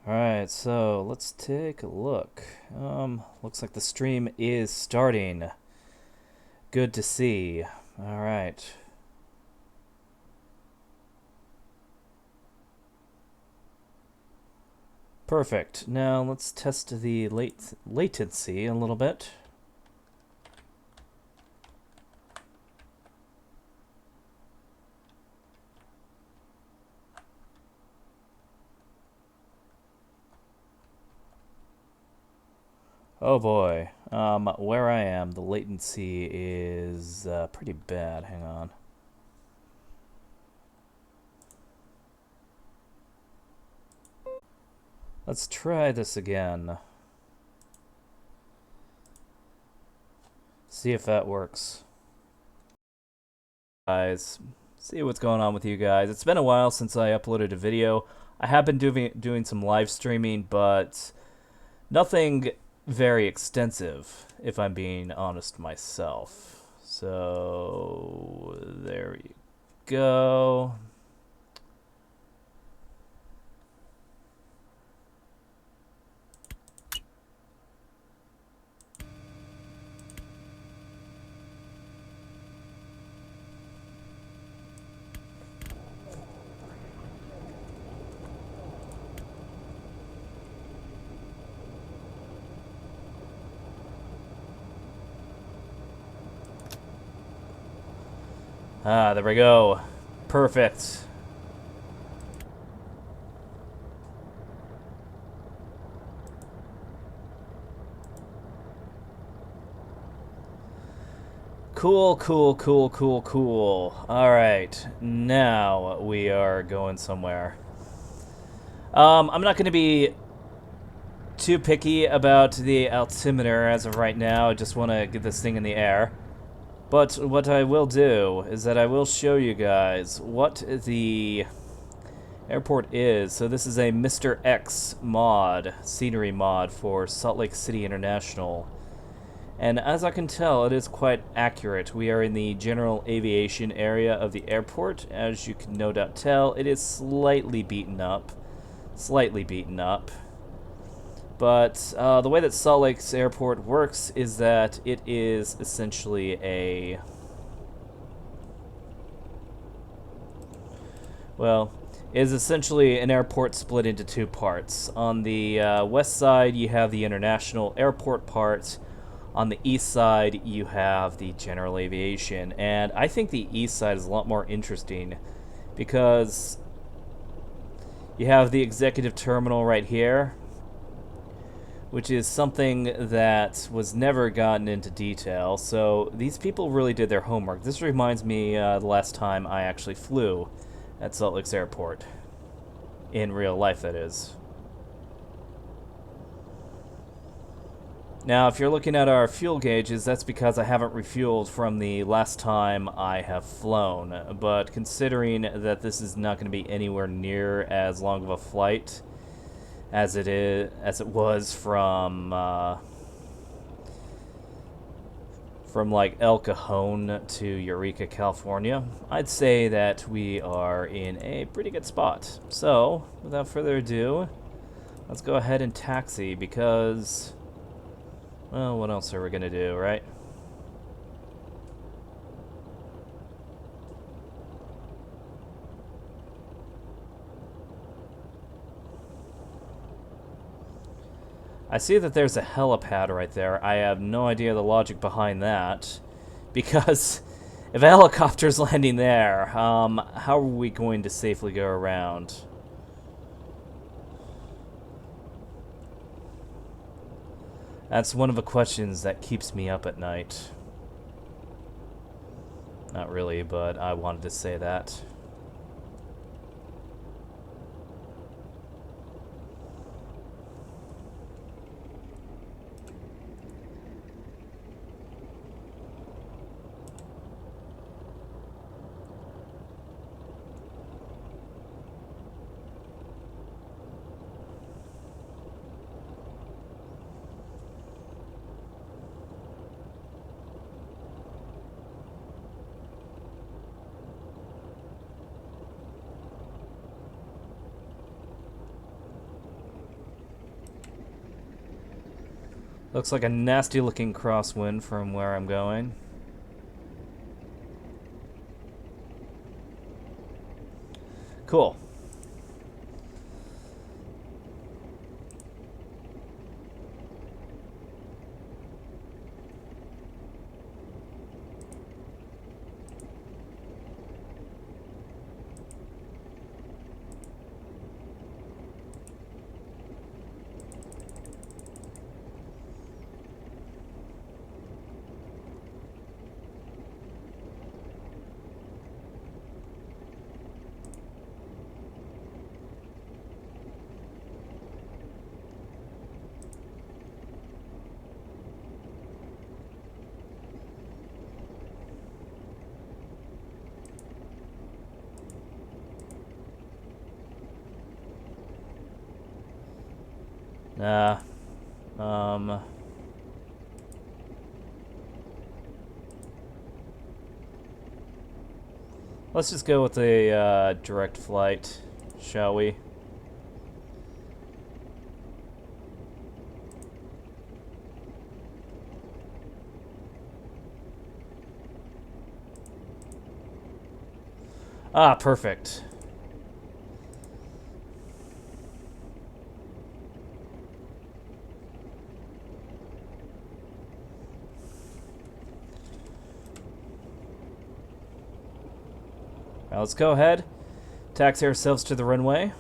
Alright, so let's take a look. Looks like the stream is starting. Good to see. Alright. Perfect. Now let's test the latency a little bit. Oh boy. Where I am, the latency is pretty bad. Hang on. Let's try this again. See if that works. Guys, see what's going on with you guys. It's been a while since I uploaded a video. I have been doing some live streaming, but nothing very extensive, if I'm being honest myself. So there you go. Ah, there we go. Perfect. Cool, cool, cool, cool, cool. Alright, now we are going somewhere. I'm not going to be too picky about the altimeter as of right now. I just want to get this thing in the air. But what I will do is that I will show you guys what the airport is. So this is a Mr. X mod, scenery mod for Salt Lake City International. And as I can tell, it is quite accurate. We are in the general aviation area of the airport. As you can no doubt tell, it is slightly beaten up. Slightly beaten up. But the way that Salt Lake's airport works is that it is essentially a... well, it is essentially an airport split into two parts. On the west side, you have the international airport part. On the east side, you have the general aviation. And I think the east side is a lot more interesting because you have the executive terminal right here, which is something that was never gotten into detail. So these people really did their homework. This reminds me the last time I actually flew at Salt Lake's airport. In real life, that is. Now, if you're looking at our fuel gauges, that's because I haven't refueled from the last time I have flown. But considering that this is not going to be anywhere near as long of a flight as it was from like El Cajon to Eureka, California, I'd say that we are in a pretty good spot. So, without further ado, let's go ahead and taxi because, well, what else are we gonna do, right? I see that there's a helipad right there. I have no idea the logic behind that, because if a helicopter's landing there, how are we going to safely go around? That's one of the questions that keeps me up at night. Not really, but I wanted to say that. Looks like a nasty looking crosswind from where I'm going. Cool. Nah. Let's just go with a direct flight, shall we? Ah, perfect. Now let's go ahead, taxi ourselves to the runway,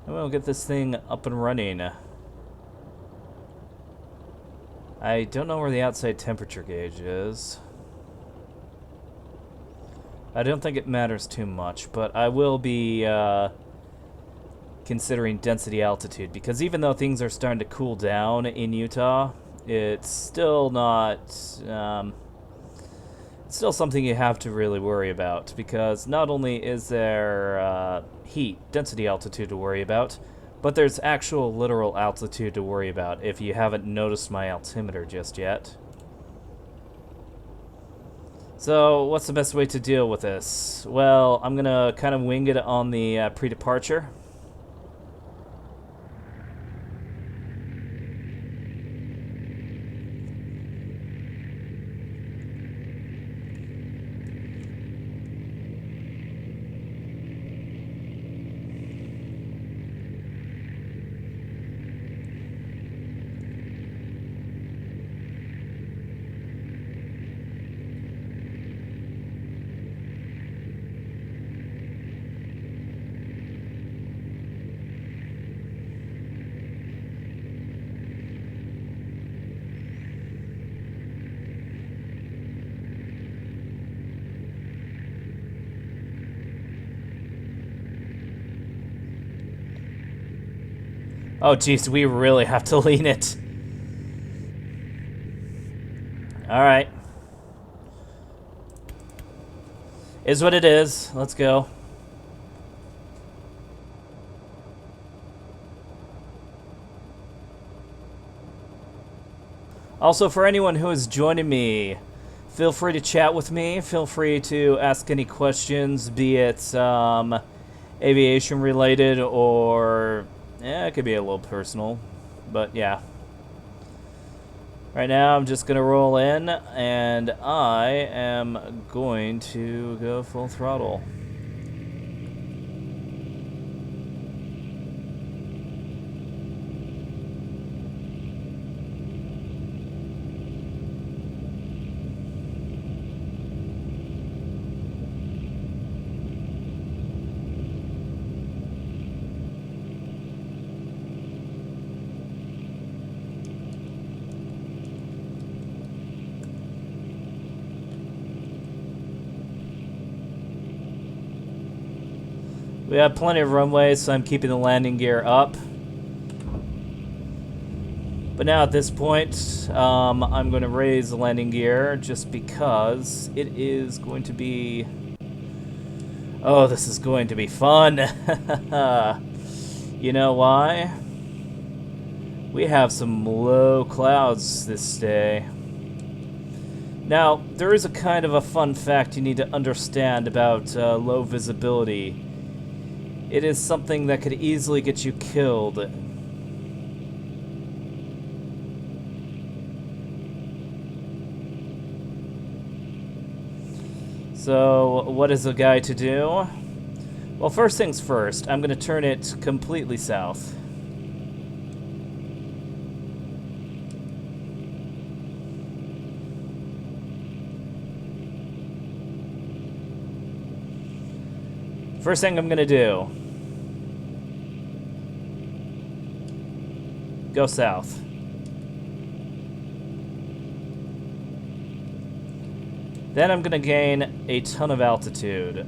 and we'll get this thing up and running. I don't know where the outside temperature gauge is. I don't think it matters too much, but I will be considering density altitude, because even though things are starting to cool down in Utah, it's still not... it's still something you have to really worry about, because not only is there heat, density altitude to worry about, but there's actual literal altitude to worry about if you haven't noticed my altimeter just yet. So, what's the best way to deal with this? Well, I'm gonna kind of wing it on the pre-departure. Oh, geez, we really have to lean it. Alright. Is what it is. Let's go. Also, for anyone who is joining me, feel free to chat with me. Feel free to ask any questions, be it aviation related or... yeah, it could be a little personal, but yeah. Right now, I'm just gonna roll in, and I am going to go full throttle. We have plenty of runway, so I'm keeping the landing gear up. But now at this point, I'm going to raise the landing gear just because it is going to be... oh, this is going to be fun. You know why? We have some low clouds this day. Now, there is a kind of a fun fact you need to understand about low visibility. It is something that could easily get you killed. So, what is the guy to do? Well, first things first, I'm going to turn it completely south. First thing I'm going to do. Go south. Then I'm going to gain a ton of altitude.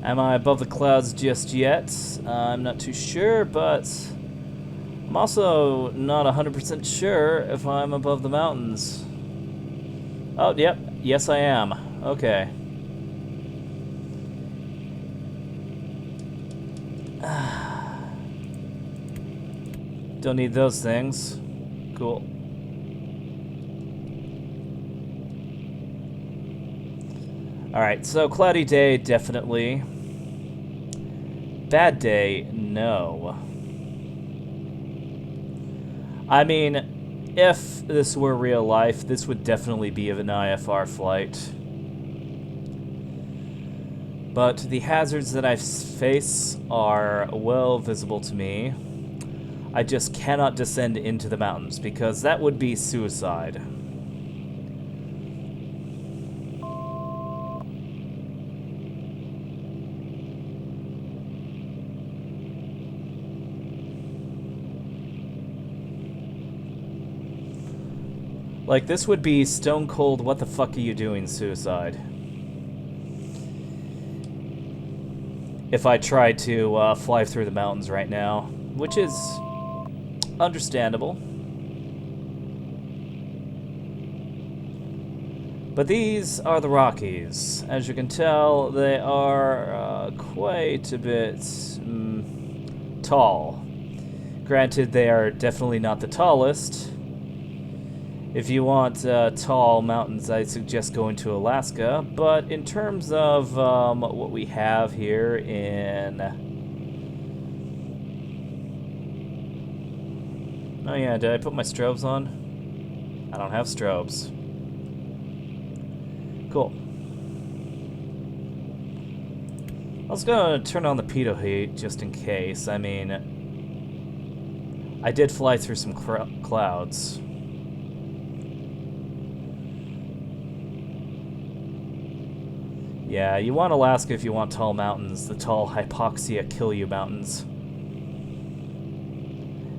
Am I above the clouds just yet? I'm not too sure, but I'm also not 100% sure if I'm above the mountains. Oh, yep. Yes, I am. Okay. Don't need those things. Cool. Alright, so cloudy day, definitely. Bad day, no. I mean, if this were real life, this would definitely be an IFR flight. But the hazards that I face are well visible to me. I just cannot descend into the mountains, because that would be suicide. Like, this would be stone cold, what the fuck are you doing, suicide. If I tried to fly through the mountains right now, which is understandable. But these are the Rockies. As you can tell, they are quite a bit tall. Granted, they are definitely not the tallest. If you want tall mountains, I suggest going to Alaska. But in terms of what we have here in... Oh yeah, did I put my strobes on? I don't have strobes. Cool. I was gonna turn on the pitot heat just in case. I mean, I did fly through some clouds. Yeah, you want Alaska if you want tall mountains, the tall hypoxia kill you mountains.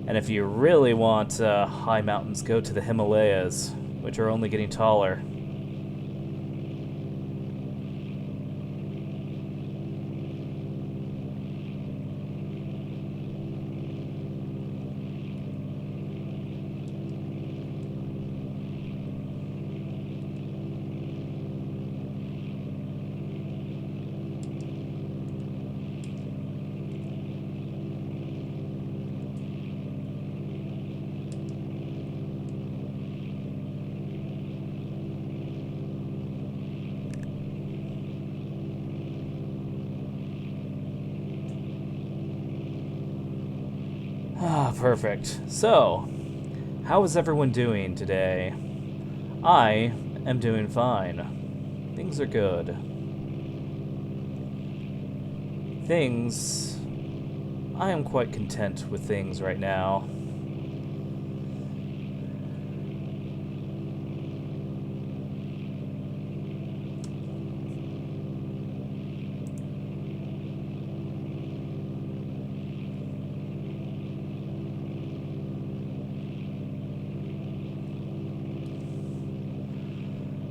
And if you really want high mountains, go to the Himalayas, which are only getting taller. Ah, perfect. So, how is everyone doing today? I am doing fine. Things are good. I am quite content with things right now.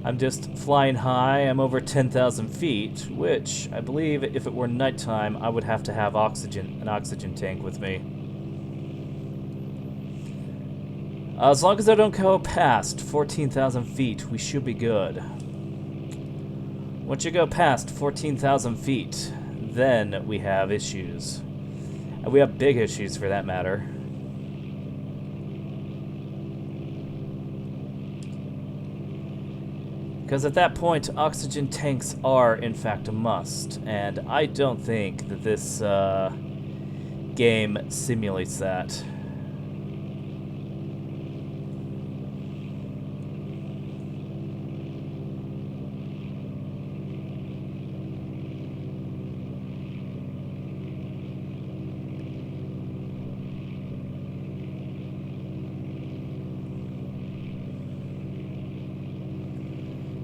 I'm just flying high. I'm over 10,000 feet, which I believe if it were nighttime, I would have to have an oxygen tank with me. As long as I don't go past 14,000 feet, we should be good. Once you go past 14,000 feet, then we have issues. And we have big issues for that matter. Because at that point, oxygen tanks are, in fact, a must. And I don't think that this game simulates that.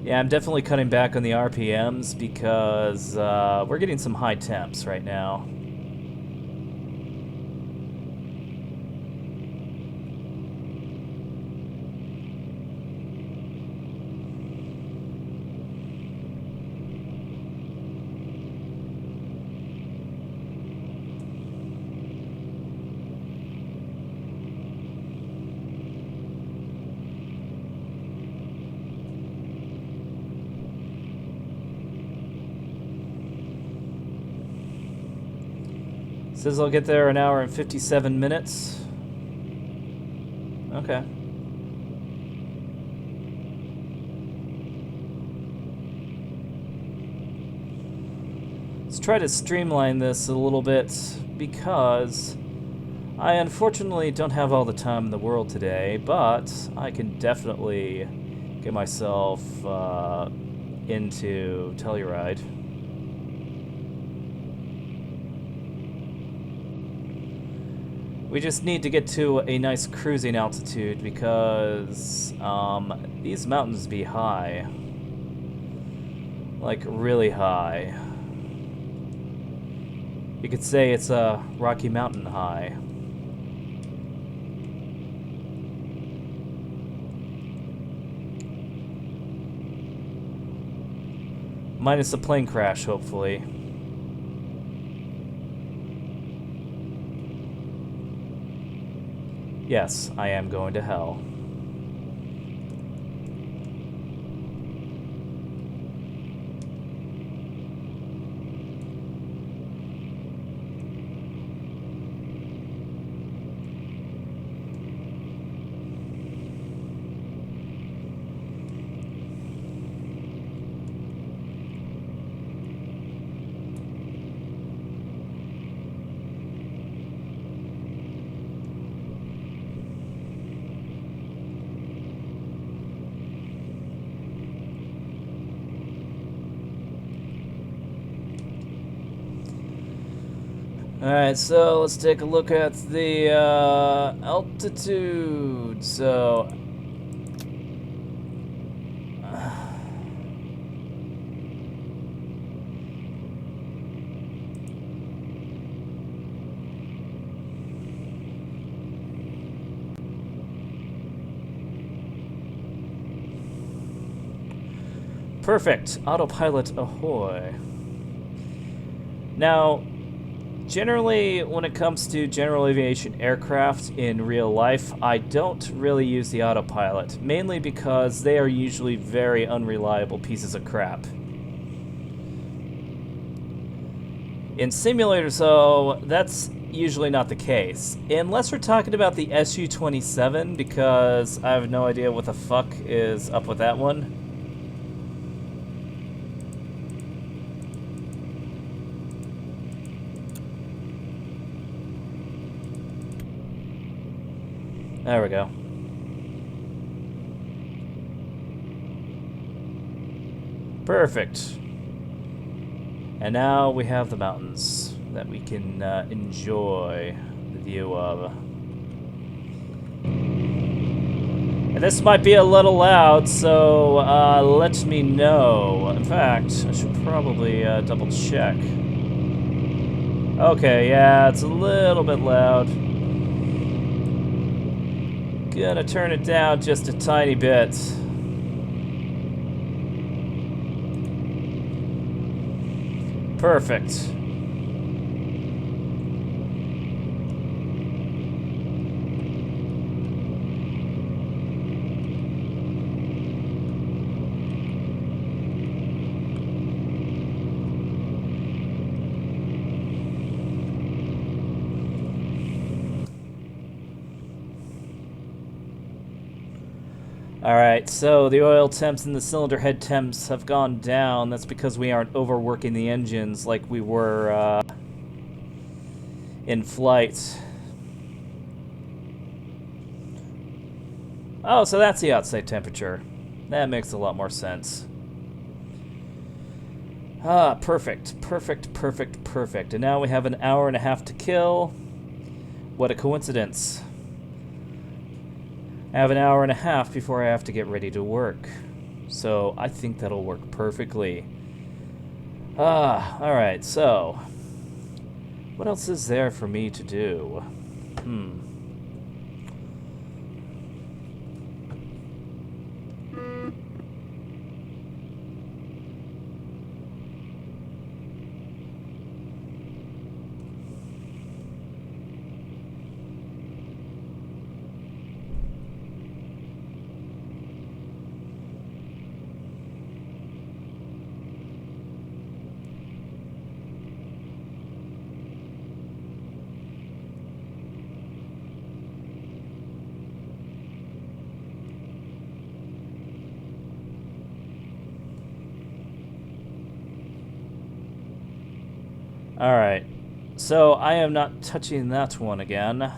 Yeah, I'm definitely cutting back on the RPMs because we're getting some high temps right now. Says I'll get there an hour and 57 minutes. Okay. Let's try to streamline this a little bit because I unfortunately don't have all the time in the world today, but I can definitely get myself into Telluride. We just need to get to a nice cruising altitude because these mountains be high. Like, really high. You could say it's a Rocky Mountain high. Minus a plane crash, hopefully. Yes, I am going to hell. Alright, so let's take a look at the altitude. So, perfect. Autopilot ahoy. Now, generally, when it comes to general aviation aircraft in real life, I don't really use the autopilot, mainly because they are usually very unreliable pieces of crap. In simulators, though, that's usually not the case. Unless we're talking about the Su-27, because I have no idea what the fuck is up with that one. There we go. Perfect. And now we have the mountains that we can enjoy the view of. And this might be a little loud, so let me know. In fact, I should probably double check. Okay, yeah, it's a little bit loud. Gonna turn it down just a tiny bit. Perfect. Alright, so the oil temps and the cylinder head temps have gone down. That's because we aren't overworking the engines like we were in flight. Oh, so that's the outside temperature. That makes a lot more sense. Ah, perfect, perfect, perfect, perfect. And now we have an hour and a half to kill. What a coincidence. I have an hour and a half before I have to get ready to work. So I think that'll work perfectly. Alright, so what else is there for me to do? Alright, so I am not touching that one again.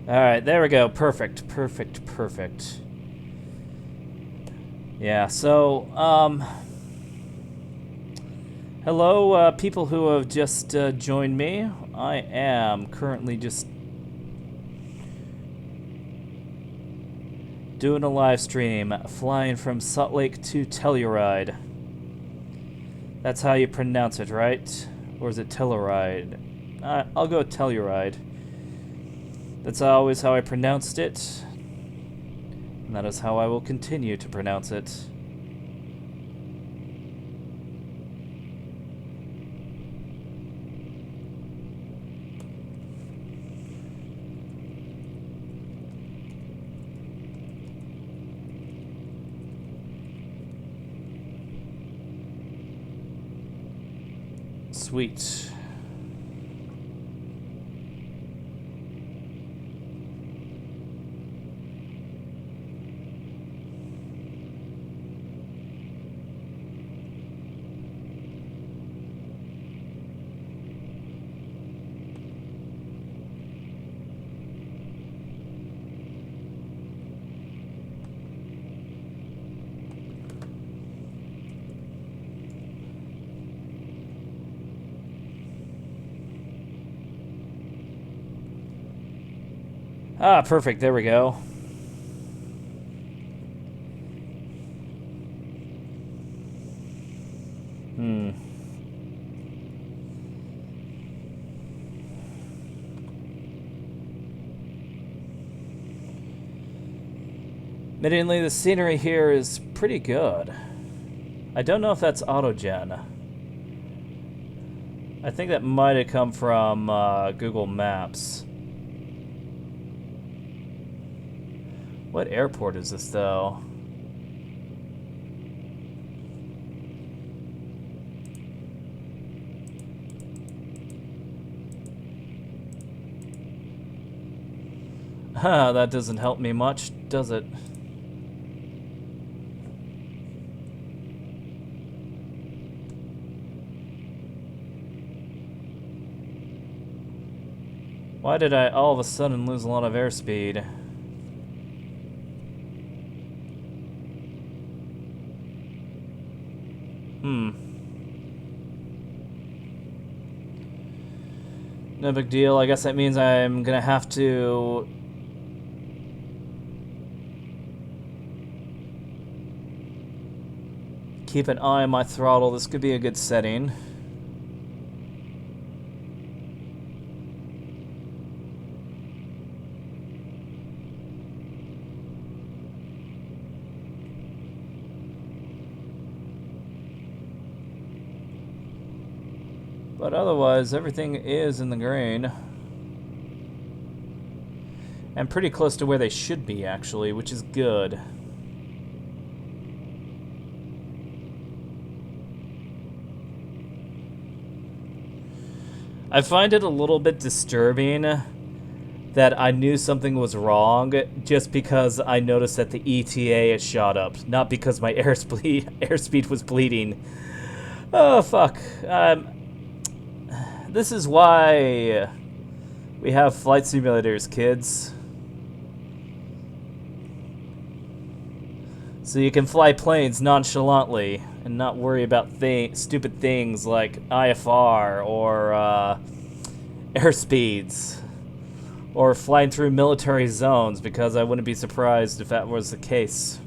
Alright, there we go. Perfect, perfect, perfect. Yeah, so, hello, people who have just joined me. I am currently just doing a live stream, flying from Salt Lake to Telluride. That's how you pronounce it, right? Or is it Telluride? I'll go Telluride. That's always how I pronounced it. And that is how I will continue to pronounce it. Sweet. Ah, perfect. There we go. Admittedly, the scenery here is pretty good. I don't know if that's autogen. I think that might have come from Google Maps. What airport is this, though? Huh, that doesn't help me much, does it? Why did I all of a sudden lose a lot of airspeed? No big deal. I guess that means I'm gonna have to... keep an eye on my throttle. This could be a good setting. But otherwise, everything is in the green. And pretty close to where they should be, actually, which is good. I find it a little bit disturbing that I knew something was wrong just because I noticed that the ETA had shot up, not because my airspeed was bleeding. Oh, fuck. This is why we have flight simulators, kids. So you can fly planes nonchalantly and not worry about stupid things like IFR or airspeeds or flying through military zones, because I wouldn't be surprised if that was the case.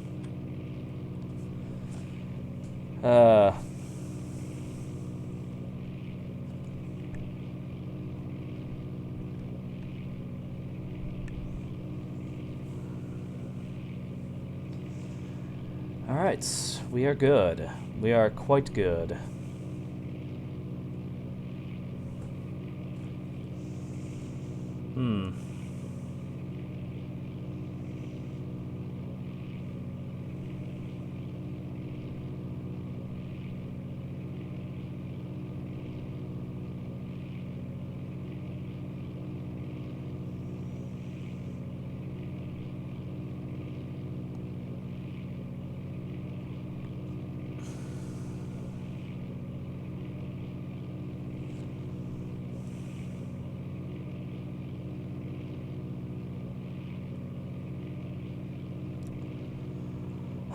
Alright, we are good. We are quite good.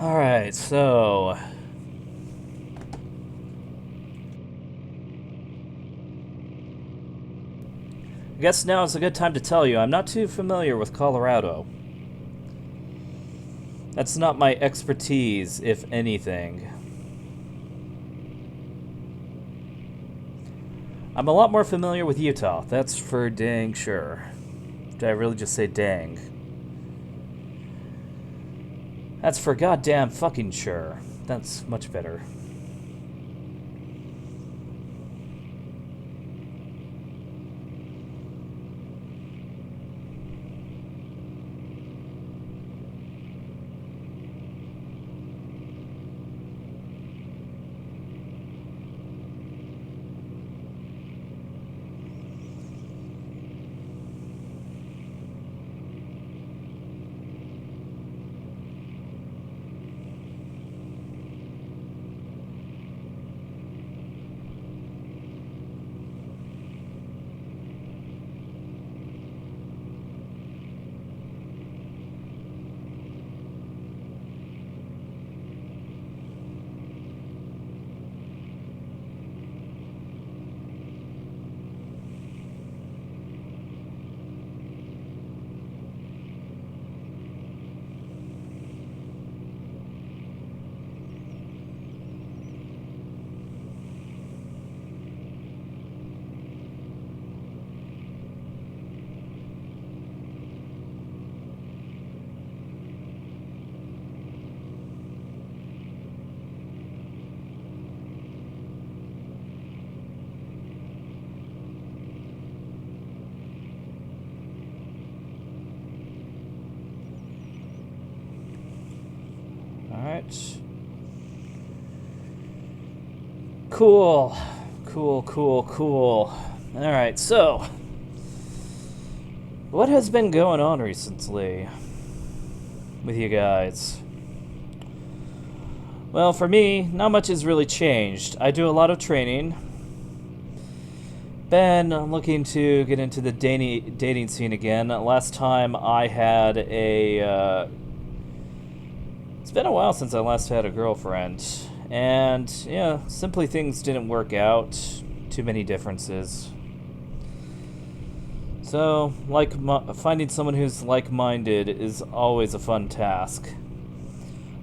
Alright, so I guess now is a good time to tell you I'm not too familiar with Colorado. That's not my expertise, if anything. I'm a lot more familiar with Utah, that's for dang sure. Did I really just say dang? That's for goddamn fucking sure. That's much better. Alright. Cool. Cool. Alright, so what has been going on recently with you guys? Well, for me, not much has really changed. I do a lot of training. Been looking to get into the dating scene again. Last time I had a... it's been a while since I last had a girlfriend. And, yeah, simply things didn't work out. Too many differences. So, finding someone who's like-minded is always a fun task.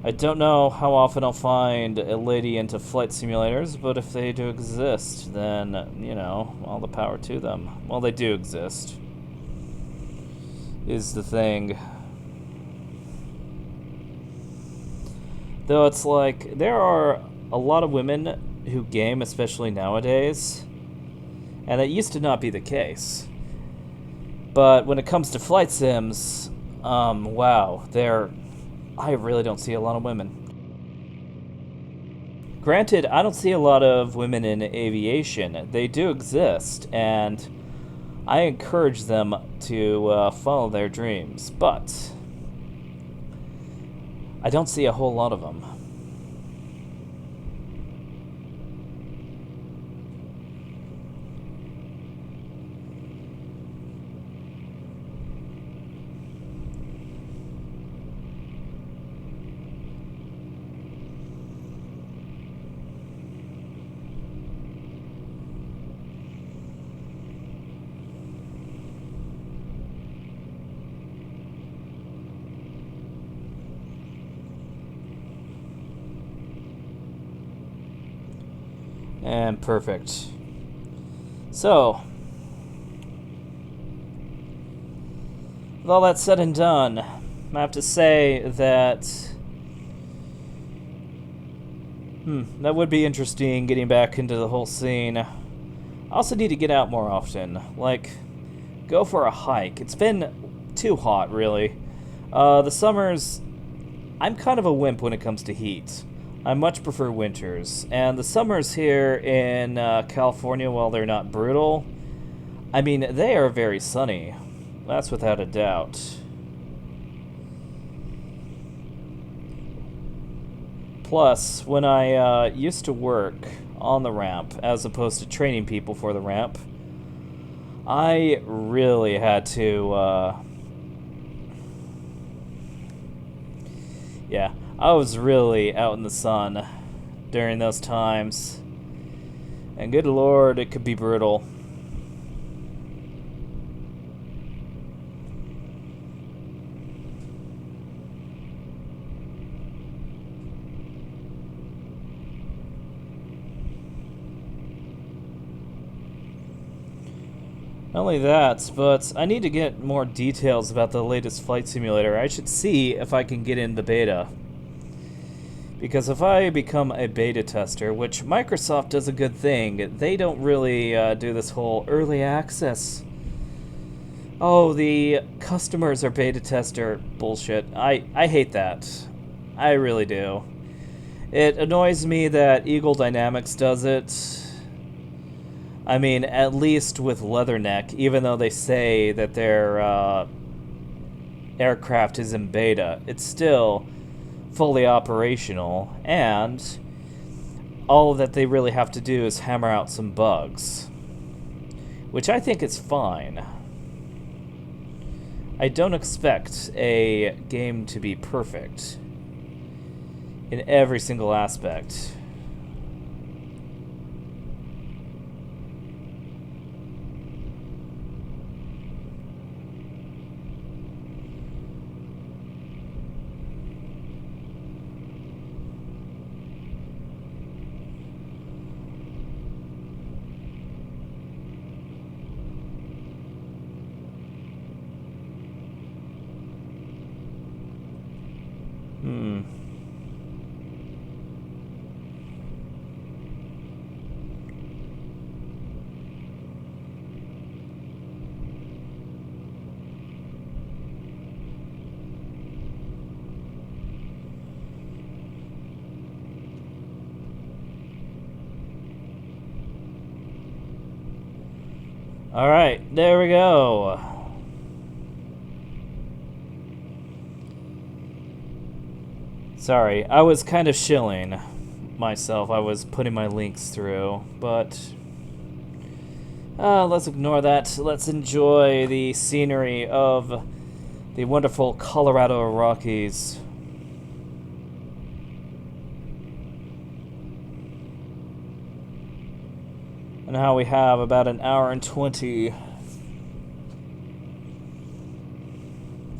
I don't know how often I'll find a lady into flight simulators, but if they do exist, then, you know, all the power to them. Well, they do exist, is the thing. Though it's like, there are a lot of women who game, especially nowadays, and that used to not be the case. But when it comes to flight sims, wow, I really don't see a lot of women. Granted, I don't see a lot of women in aviation. They do exist, and I encourage them to follow their dreams, but I don't see a whole lot of them. And perfect. So, with all that said and done, I have to say that that would be interesting, getting back into the whole scene. I also need to get out more often. Like, go for a hike. It's been too hot, really. The summers, I'm kind of a wimp when it comes to heat. I much prefer winters, and the summers here in California, while they're not brutal, I mean, they are very sunny. That's without a doubt. Plus, when I used to work on the ramp, as opposed to training people for the ramp, I really had to, yeah, I was really out in the sun during those times. And good lord, it could be brutal. Not only that, but I need to get more details about the latest flight simulator. I should see if I can get in the beta. Because if I become a beta tester, which Microsoft does a good thing, they don't really do this whole early access. Oh, the customers are beta tester bullshit. I hate that. I really do. It annoys me that Eagle Dynamics does it. I mean, at least with Leatherneck, even though they say that their aircraft is in beta, it's still fully operational, and all that they really have to do is hammer out some bugs, which I think is fine. I don't expect a game to be perfect in every single aspect. Alright, there we go. Sorry, I was kind of shilling myself. I was putting my links through, but let's ignore that. Let's enjoy the scenery of the wonderful Colorado Rockies. And how we have about an hour and 20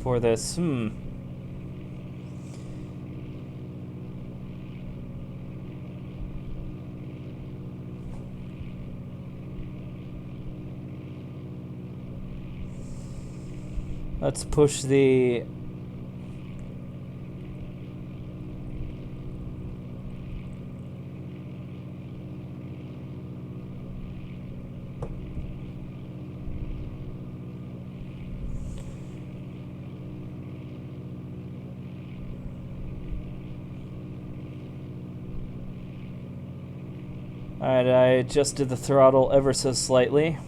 for this. Let's push the... Alright, I adjusted the throttle ever so slightly.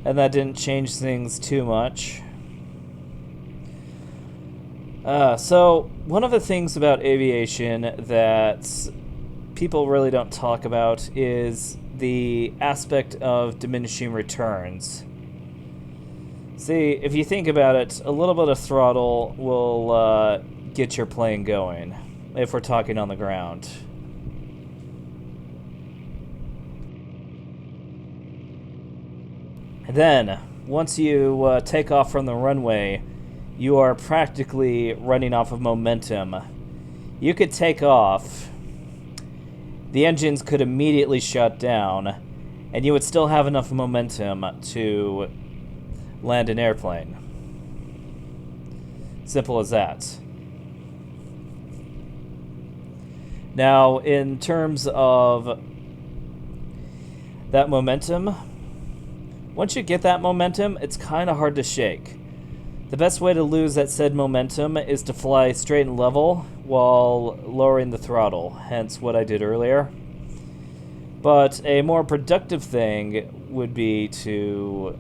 And that didn't change things too much. So, one of the things about aviation that people really don't talk about is the aspect of diminishing returns. See, if you think about it, a little bit of throttle will get your plane going, if we're talking on the ground. And then, once you take off from the runway, you are practically running off of momentum. You could take off, the engines could immediately shut down, and you would still have enough momentum to land an airplane. Simple as that. Now, in terms of that momentum, once you get that momentum, it's kind of hard to shake. The best way to lose that said momentum is to fly straight and level while lowering the throttle, hence what I did earlier. But a more productive thing would be to,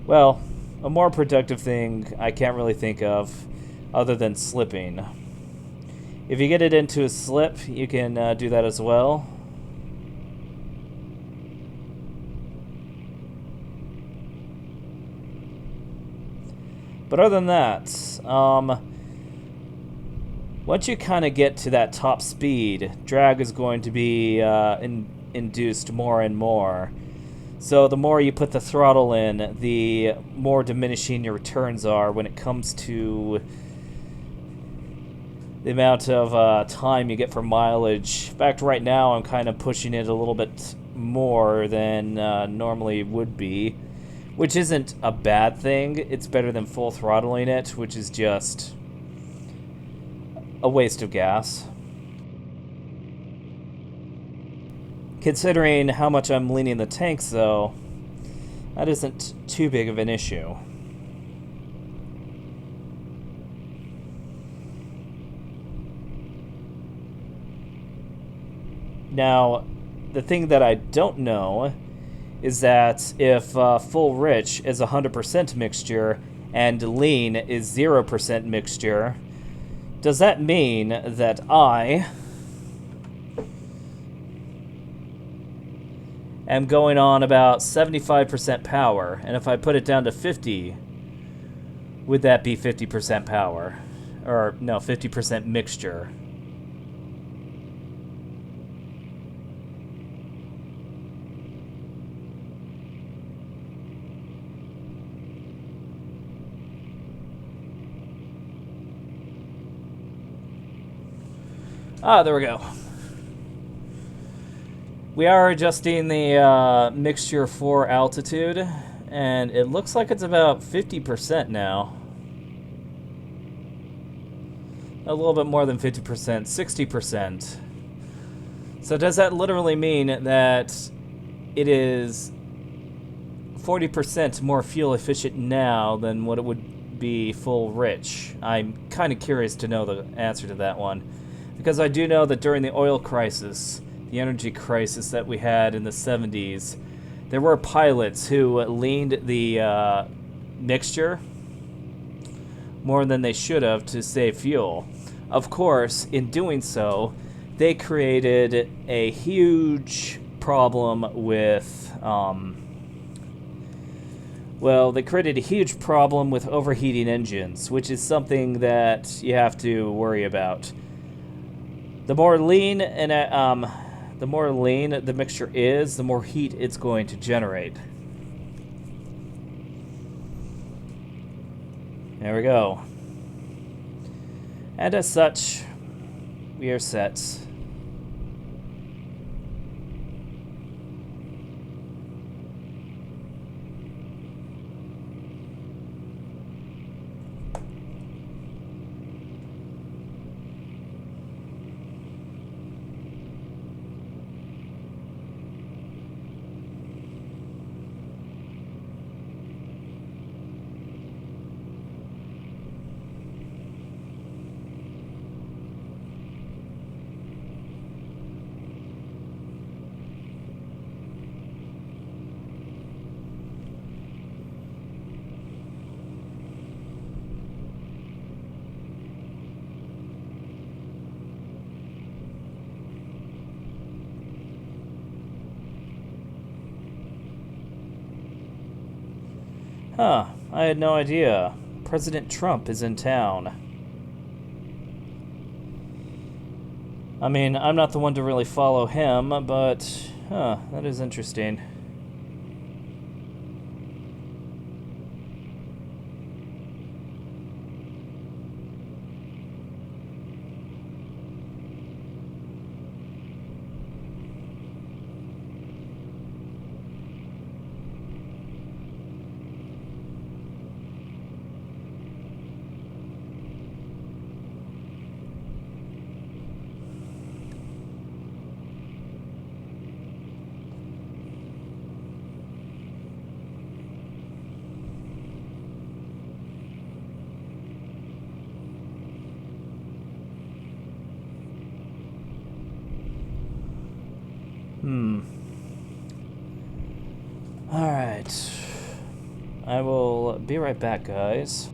well, a more productive thing I can't really think of other than slipping. If you get it into a slip, you can do that as well. But other than that, once you kind of get to that top speed, drag is going to be induced more and more. So the more you put the throttle in, the more diminishing your returns are when it comes to the amount of time you get for mileage. In fact, right now I'm kind of pushing it a little bit more than normally would be, which isn't a bad thing. It's better than full throttling it, which is just a waste of gas. Considering how much I'm leaning the tanks, though, that isn't too big of an issue. Now, the thing that I don't know is that if full rich is 100% mixture and lean is 0% mixture, does that mean that I am going on about 75% power, and if I put it down to 50, would that be 50% power? Or, no, 50% mixture. Ah, there we go. We are adjusting the mixture for altitude, and it looks like it's about 50% now. A little bit more than 50%, 60%. So does that literally mean that it is 40% more fuel efficient now than what it would be full rich? I'm kind of curious to know the answer to that one, because I do know that during the oil crisis, the energy crisis that we had in the 70s, there were pilots who leaned the mixture more than they should have to save fuel. Of course, in doing so, they created a huge problem with, well, they created a huge problem with overheating engines, which is something that you have to worry about. The more lean the mixture is, the more heat it's going to generate. There we go. And as such, we are set. Huh, I had no idea. President Trump is in town. I mean, I'm not the one to really follow him, but... Huh, that is interesting. Alright. I will be right back, guys.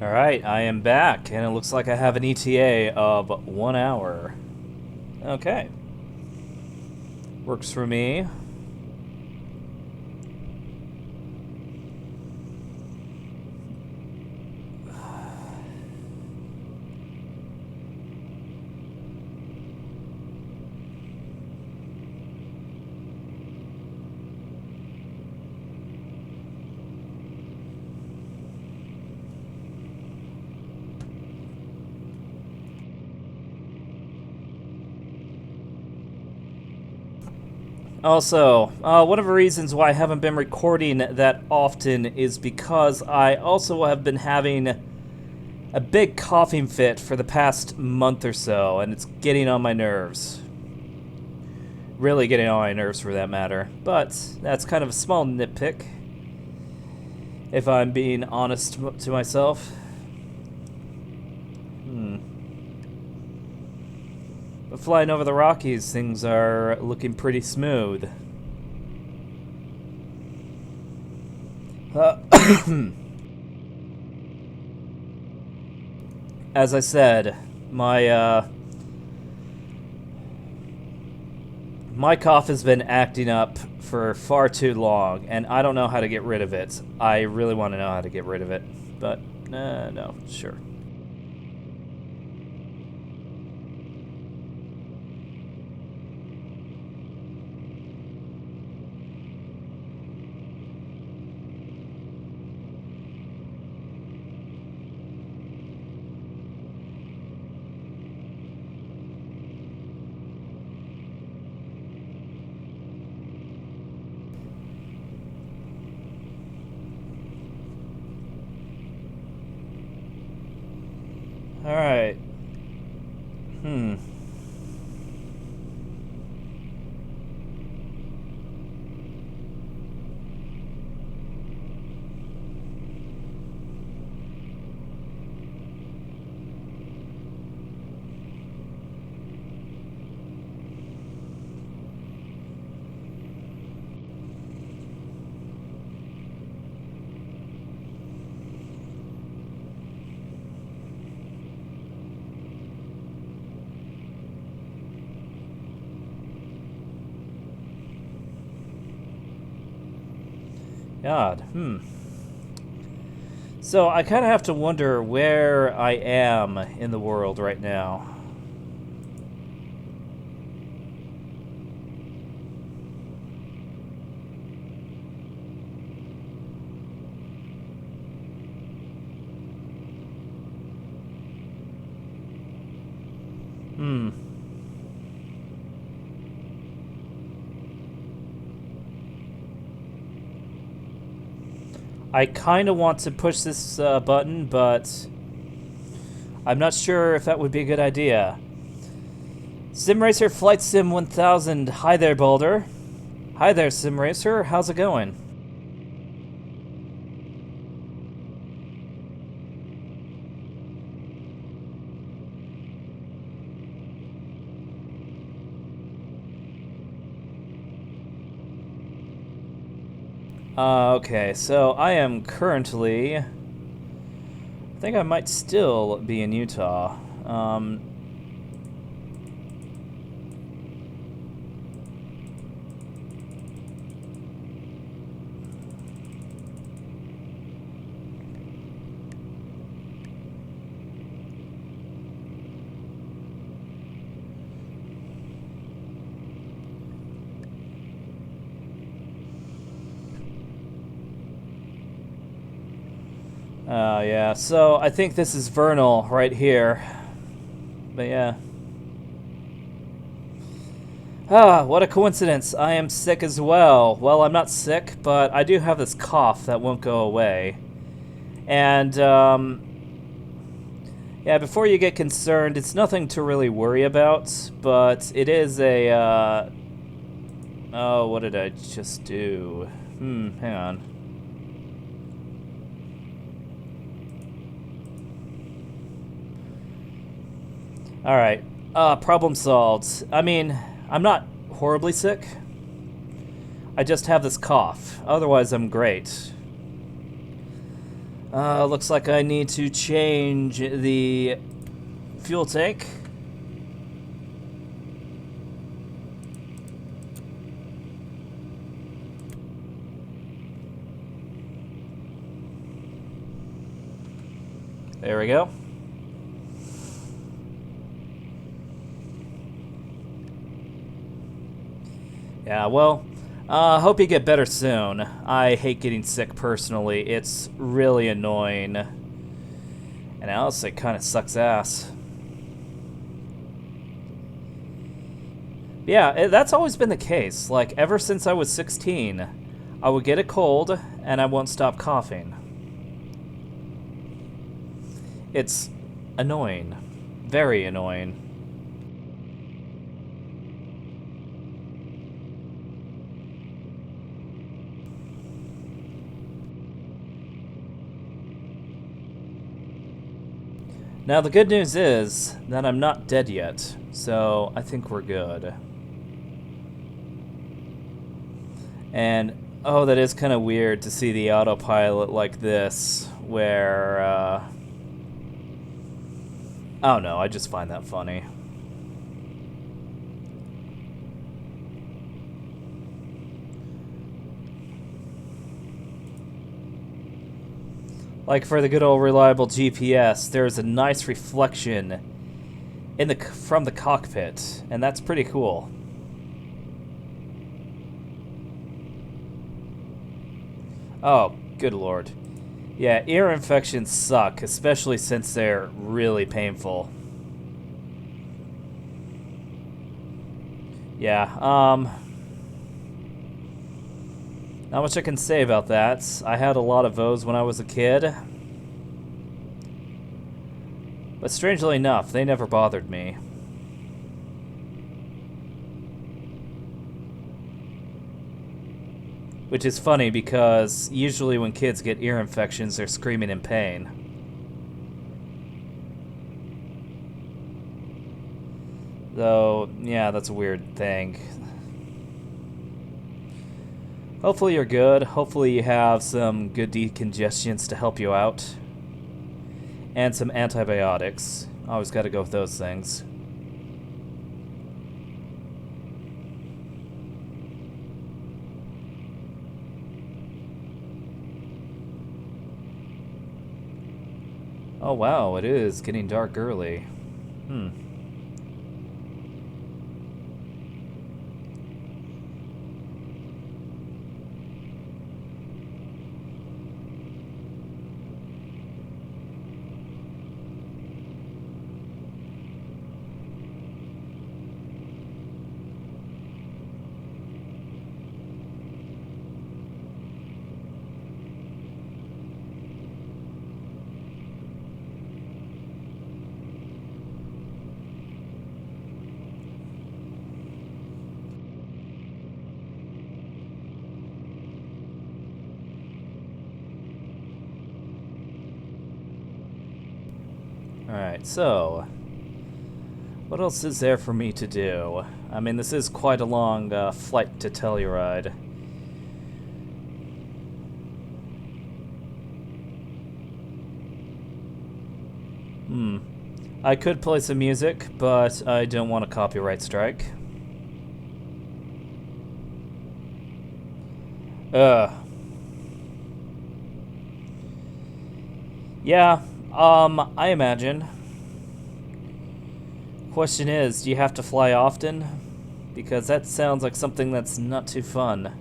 Alright, I am back, and it looks like I have an ETA of 1 hour. Okay. Works for me. Also, one of the reasons why I haven't been recording that often is because I also have been having a big coughing fit for the past month or so, and it's getting on my nerves. Really getting on my nerves for that matter. But that's kind of a small nitpick, if I'm being honest to myself. But flying over the Rockies, things are looking pretty smooth. As I said, my cough has been acting up for far too long, and I don't know how to get rid of it. I really want to know how to get rid of it, but no, sure. Alright. God, So I kind of have to wonder where I am in the world right now. I kind of want to push this button, but I'm not sure if that would be a good idea. Sim Racer Flight Sim 1000. Hi there, Boulder. Hi there, Sim Racer. How's it going? Okay, so I am currently... I think I might still be in Utah. Yeah, so I think this is Vernal right here. But yeah. What a coincidence. I am sick as well. Well, I'm not sick, but I do have this cough that won't go away. And, yeah, before you get concerned, it's nothing to really worry about, but it is a, oh, what did I just do? Hang on. Alright, problem solved. I mean, I'm not horribly sick. I just have this cough. Otherwise, I'm great. Looks like I need to change the fuel tank. There we go. Yeah, well, hope you get better soon. I hate getting sick personally. It's really annoying. And honestly, it kind of sucks ass. Yeah, that's always been the case. Like, ever since I was 16, I would get a cold, and I won't stop coughing. It's annoying. Very annoying. Now, the good news is that I'm not dead yet, so I think we're good. And, oh, that is kind of weird to see the autopilot like this, where, oh no, I just find that funny. Like for the good old reliable GPS, there's a nice reflection from the cockpit, and that's pretty cool. Oh, good lord. Yeah, ear infections suck, especially since they're really painful. Yeah, not much I can say about that. I had a lot of those when I was a kid. But strangely enough, they never bothered me. Which is funny because usually when kids get ear infections, they're screaming in pain. Though, yeah, that's a weird thing. Hopefully you're good. Hopefully you have some good decongestants to help you out. And some antibiotics. Always gotta go with those things. Oh wow, it is getting dark early. Alright, so what else is there for me to do? I mean, this is quite a long flight to Telluride. I could play some music, but I don't want a copyright strike. Yeah, I imagine. Question is, do you have to fly often? Because that sounds like something that's not too fun.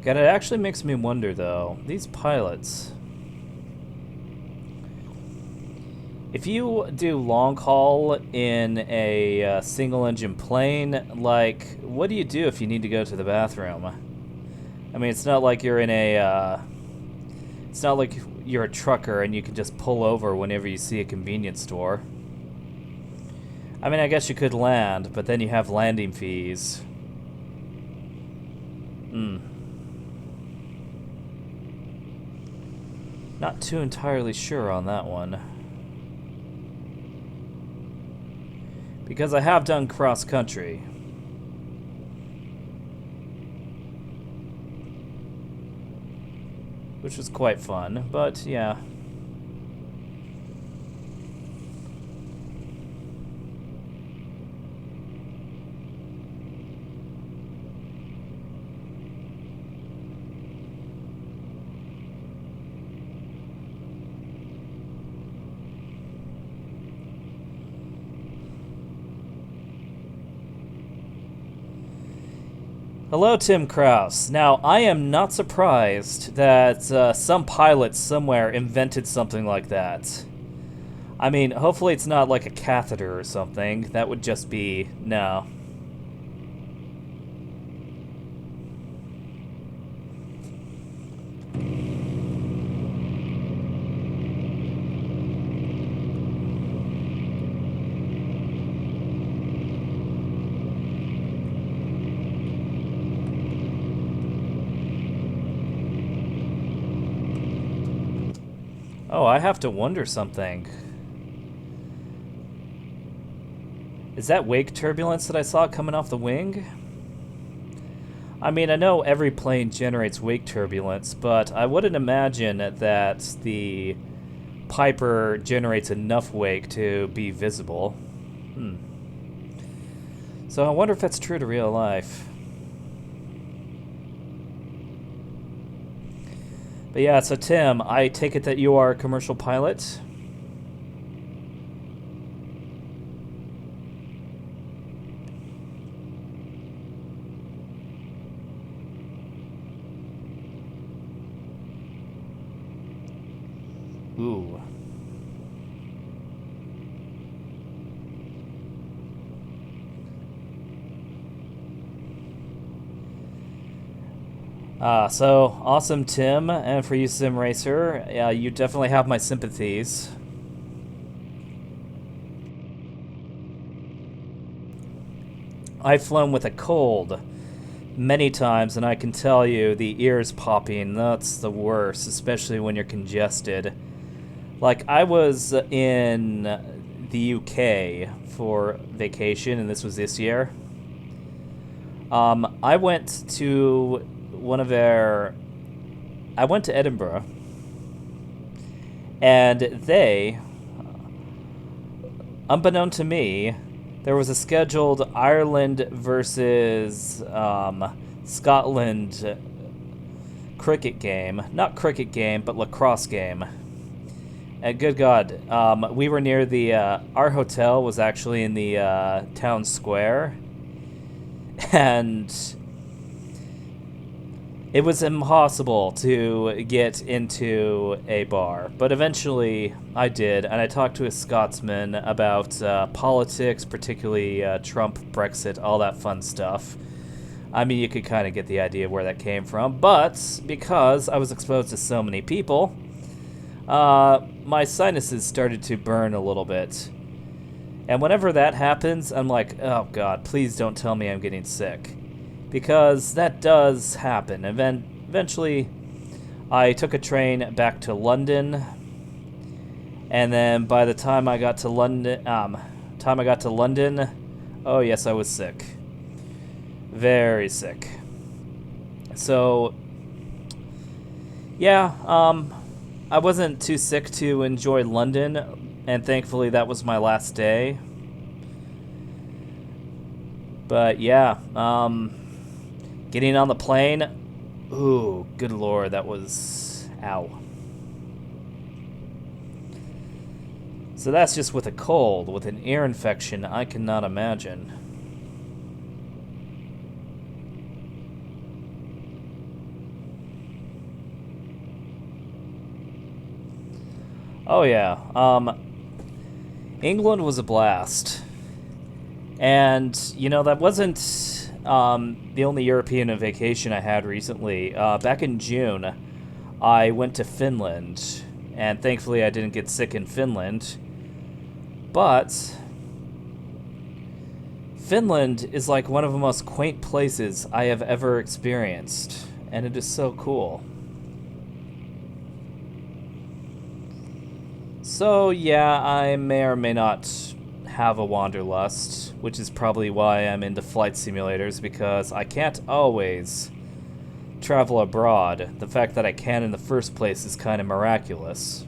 God, it actually makes me wonder, though. These pilots... If you do long haul in a single-engine plane, like, what do you do if you need to go to the bathroom? I mean, it's not like you're in a... it's not like you're a trucker and you can just pull over whenever you see a convenience store. I mean, I guess you could land, but then you have landing fees. Not too entirely sure on that one. Because I have done cross-country. Which was quite fun, but yeah. Hello, Tim Kraus. Now, I am not surprised that some pilot somewhere invented something like that. I mean, hopefully it's not like a catheter or something. That would just be... no. Oh, I have to wonder something. Is that wake turbulence that I saw coming off the wing? I mean, I know every plane generates wake turbulence, but I wouldn't imagine that the Piper generates enough wake to be visible. So I wonder if that's true to real life. But yeah, so Tim, I take it that you are a commercial pilot? Ooh. So awesome, Tim, and for you, Sim Racer, you definitely have my sympathies. I've flown with a cold many times, and I can tell you the ears popping, that's the worst, especially when you're congested. Like, I was in the UK for vacation, and this was this year. I went to I went to Edinburgh, and they, unbeknown to me, there was a scheduled Ireland versus Scotland cricket game. Not cricket game, but lacrosse game. And good God, we were near the... our hotel was actually in the town square. And it was impossible to get into a bar. But eventually I did, and I talked to a Scotsman about politics, particularly Trump, Brexit, all that fun stuff. I mean, you could kind of get the idea where that came from. But because I was exposed to so many people, my sinuses started to burn a little bit. And whenever that happens, I'm like, oh God, please don't tell me I'm getting sick. Because that does happen. Eventually, I took a train back to London. And then by the time I got to London, oh yes, I was sick. Very sick. So, yeah, I wasn't too sick to enjoy London, and thankfully that was my last day. But yeah, getting on the plane, ooh, good lord, that was, ow. So that's just with a cold. With an ear infection, I cannot imagine. Oh yeah, England was a blast. And, you know, that wasn't the only European vacation I had recently. Back in June, I went to Finland, and thankfully I didn't get sick in Finland. But Finland is like one of the most quaint places I have ever experienced, and it is so cool. So yeah, I may or may not have a wanderlust, which is probably why I'm into flight simulators, because I can't always travel abroad. The fact that I can in the first place is kind of miraculous.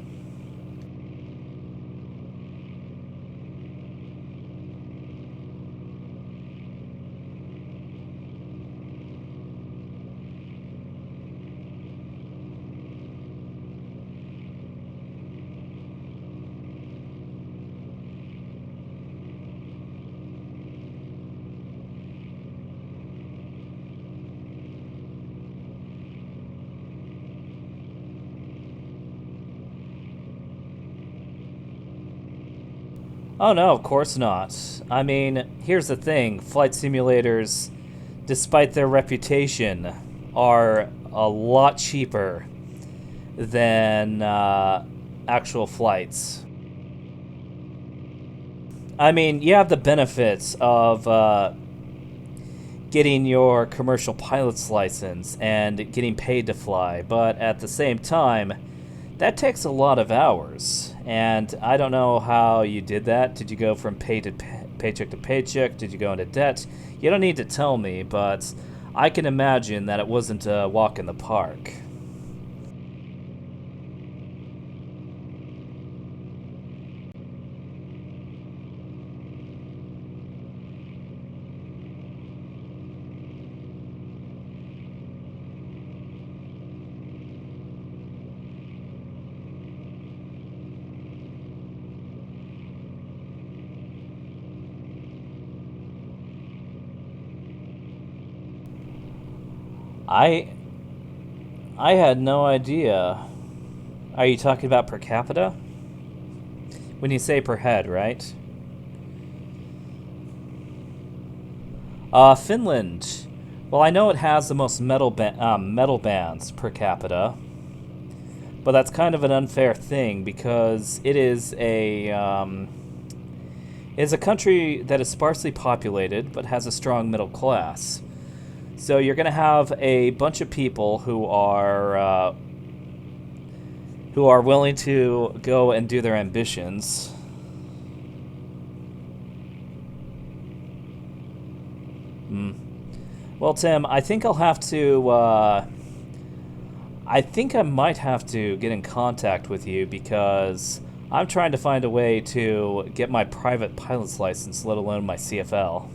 Oh no, of course not. I mean, here's the thing. Flight simulators, despite their reputation, are a lot cheaper than actual flights. I mean, you have the benefits of getting your commercial pilot's license and getting paid to fly, but at the same time, that takes a lot of hours. And I don't know how you did that. Did you go from paycheck to paycheck? Did you go into debt? You don't need to tell me, but I can imagine that it wasn't a walk in the park. I I had no idea. Are you talking about per capita? When you say per head, right? Finland. Well, I know it has the most metal bands per capita, but that's kind of an unfair thing because it is a country that is sparsely populated but has a strong middle class. So you're going to have a bunch of people who are willing to go and do their ambitions. Well, Tim, I think I'll have to. I think I might have to get in contact with you because I'm trying to find a way to get my private pilot's license, let alone my CFL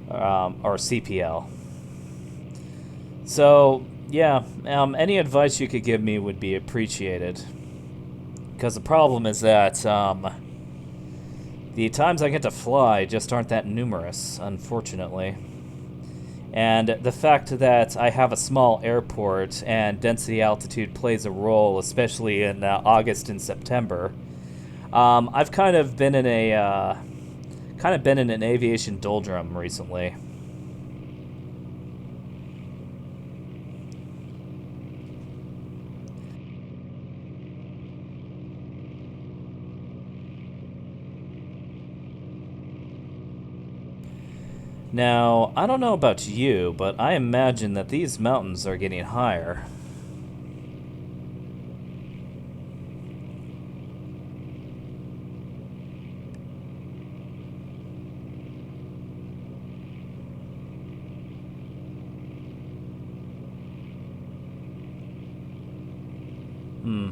or CPL. So, yeah, any advice you could give me would be appreciated. Because the problem is that the times I get to fly just aren't that numerous, unfortunately. And the fact that I have a small airport and density altitude plays a role, especially in August and September. I've kind of been in an aviation doldrum recently. Now, I don't know about you, but I imagine that these mountains are getting higher. Hmm.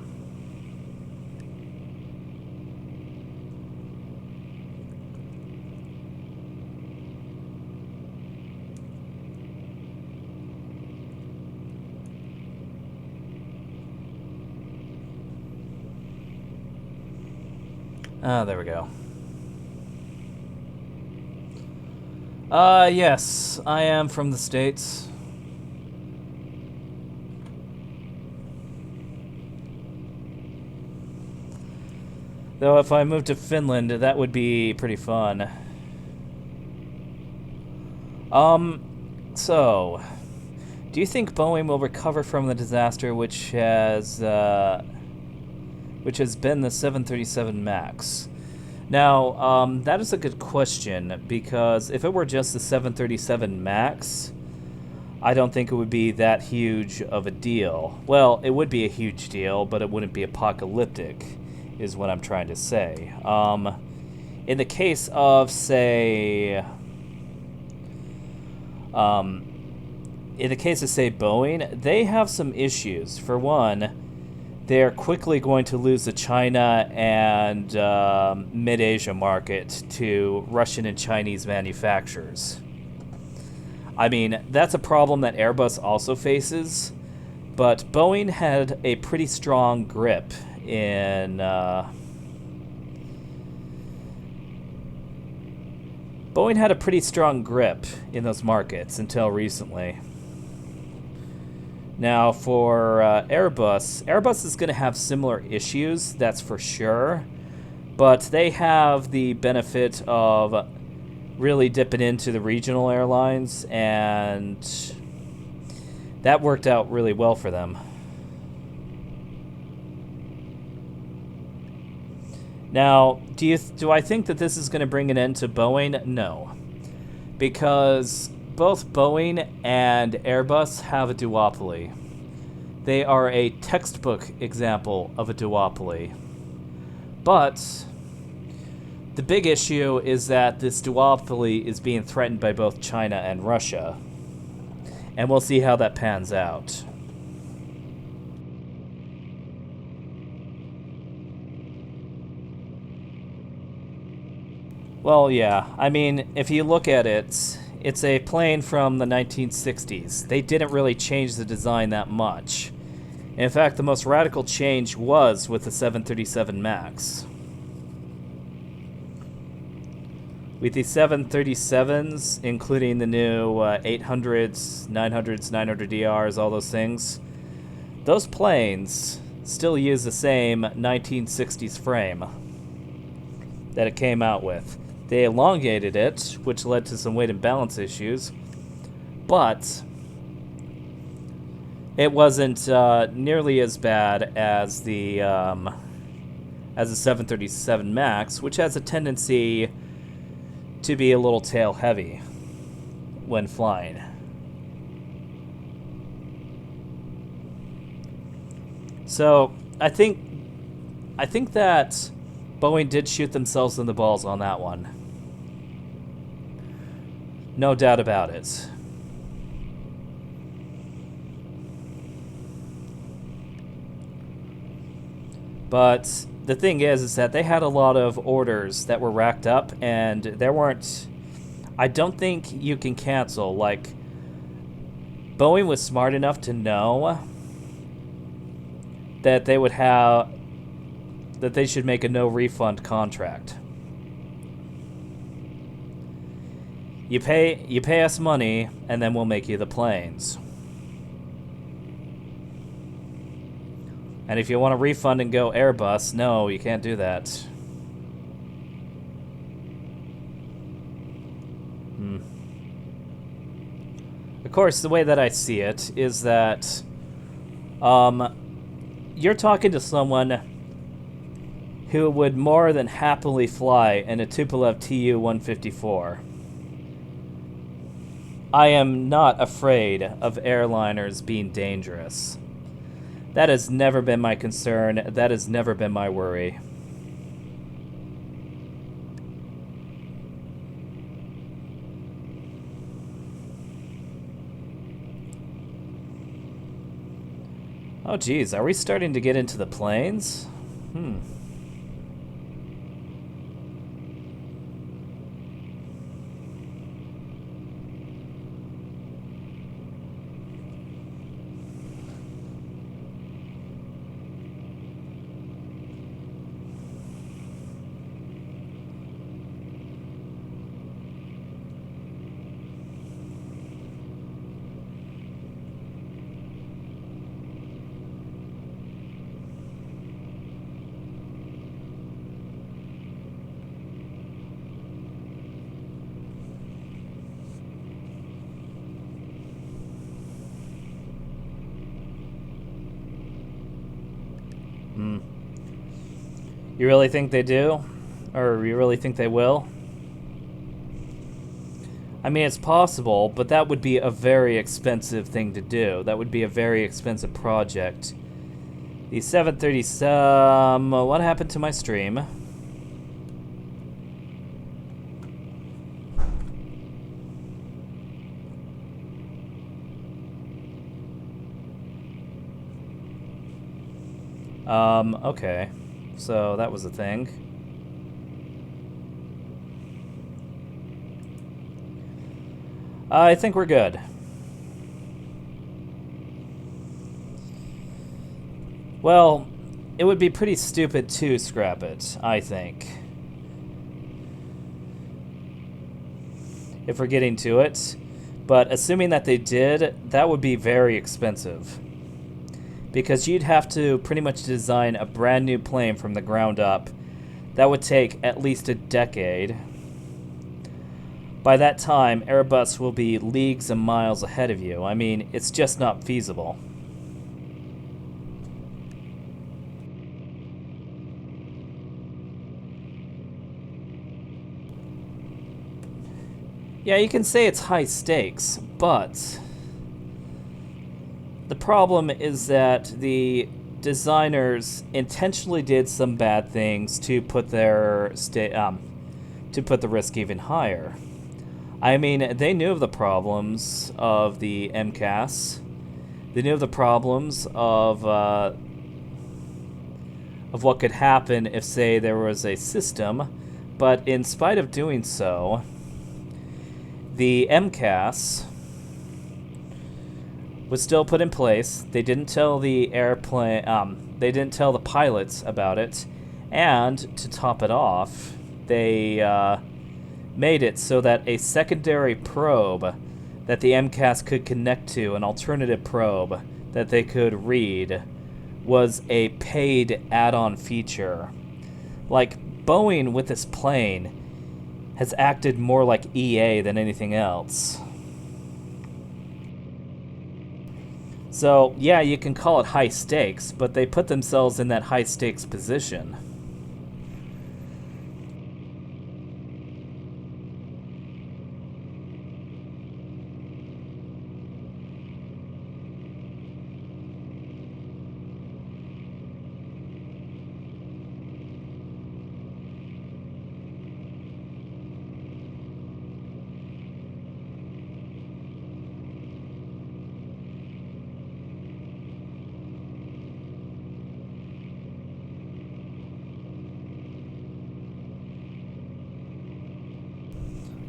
Ah, there we go. Yes, I am from the States. Though if I moved to Finland, that would be pretty fun. So, do you think Boeing will recover from the disaster which has been the 737 MAX? Now, that is a good question because if it were just the 737 MAX, I don't think it would be that huge of a deal. Well, it would be a huge deal, but it wouldn't be apocalyptic, is what I'm trying to say. In the case of, say, Boeing, they have some issues. For one, they're quickly going to lose the China and mid-Asia market to Russian and Chinese manufacturers. I mean, that's a problem that Airbus also faces, but Boeing had a pretty strong grip in those markets until recently. Now, for Airbus is going to have similar issues, that's for sure. But they have the benefit of really dipping into the regional airlines, and that worked out really well for them. Now, do I think that this is going to bring an end to Boeing? No. Because both Boeing and Airbus have a duopoly. They are a textbook example of a duopoly. But the big issue is that this duopoly is being threatened by both China and Russia. And we'll see how that pans out. Well, yeah. I mean, if you look at it, it's a plane from the 1960s. They didn't really change the design that much. In fact, the most radical change was with the 737 MAX. With the 737s, including the new 800s, 900s, 900ERs, all those things, those planes still use the same 1960s frame that it came out with. They elongated it, which led to some weight and balance issues, but it wasn't nearly as bad as the 737 MAX, which has a tendency to be a little tail heavy when flying. So I think that Boeing did shoot themselves in the balls on that one. No doubt about it. But the thing is that they had a lot of orders that were racked up, and there weren't... I don't think you can cancel. Like, Boeing was smart enough to know that they would have... that they should make a no-refund contract. You pay us money, and then we'll make you the planes. And if you want to refund and go Airbus, no, you can't do that. Of course, the way that I see it is that you're talking to someone who would more than happily fly in a Tupolev Tu-154. I am not afraid of airliners being dangerous. That has never been my concern. That has never been my worry. Oh geez, are we starting to get into the planes? You really think they do? Or you really think they will? I mean, it's possible, but that would be a very expensive thing to do. That would be a very expensive project. The 737... what happened to my stream? Okay. So that was a thing. I think we're good. Well, it would be pretty stupid to scrap it, I think. If we're getting to it. But assuming that they did, that would be very expensive. Because you'd have to pretty much design a brand new plane from the ground up That would take at least a decade. By that time, Airbus will be leagues and miles ahead of you. I mean, it's just not feasible. Yeah, you can say it's high stakes, but the problem is that the designers intentionally did some bad things to put their to put the risk even higher. I mean, they knew of the problems of the MCAS. They knew of the problems of what could happen if, say, there was a system, but in spite of doing so, the MCAS was still put in place. They didn't tell the airplane. They didn't tell the pilots about it, and to top it off, they made it so that a secondary probe that the MCAS could connect to, an alternative probe that they could read, was a paid add-on feature. Like, Boeing with this plane has acted more like EA than anything else. So, yeah, you can call it high stakes, but they put themselves in that high stakes position.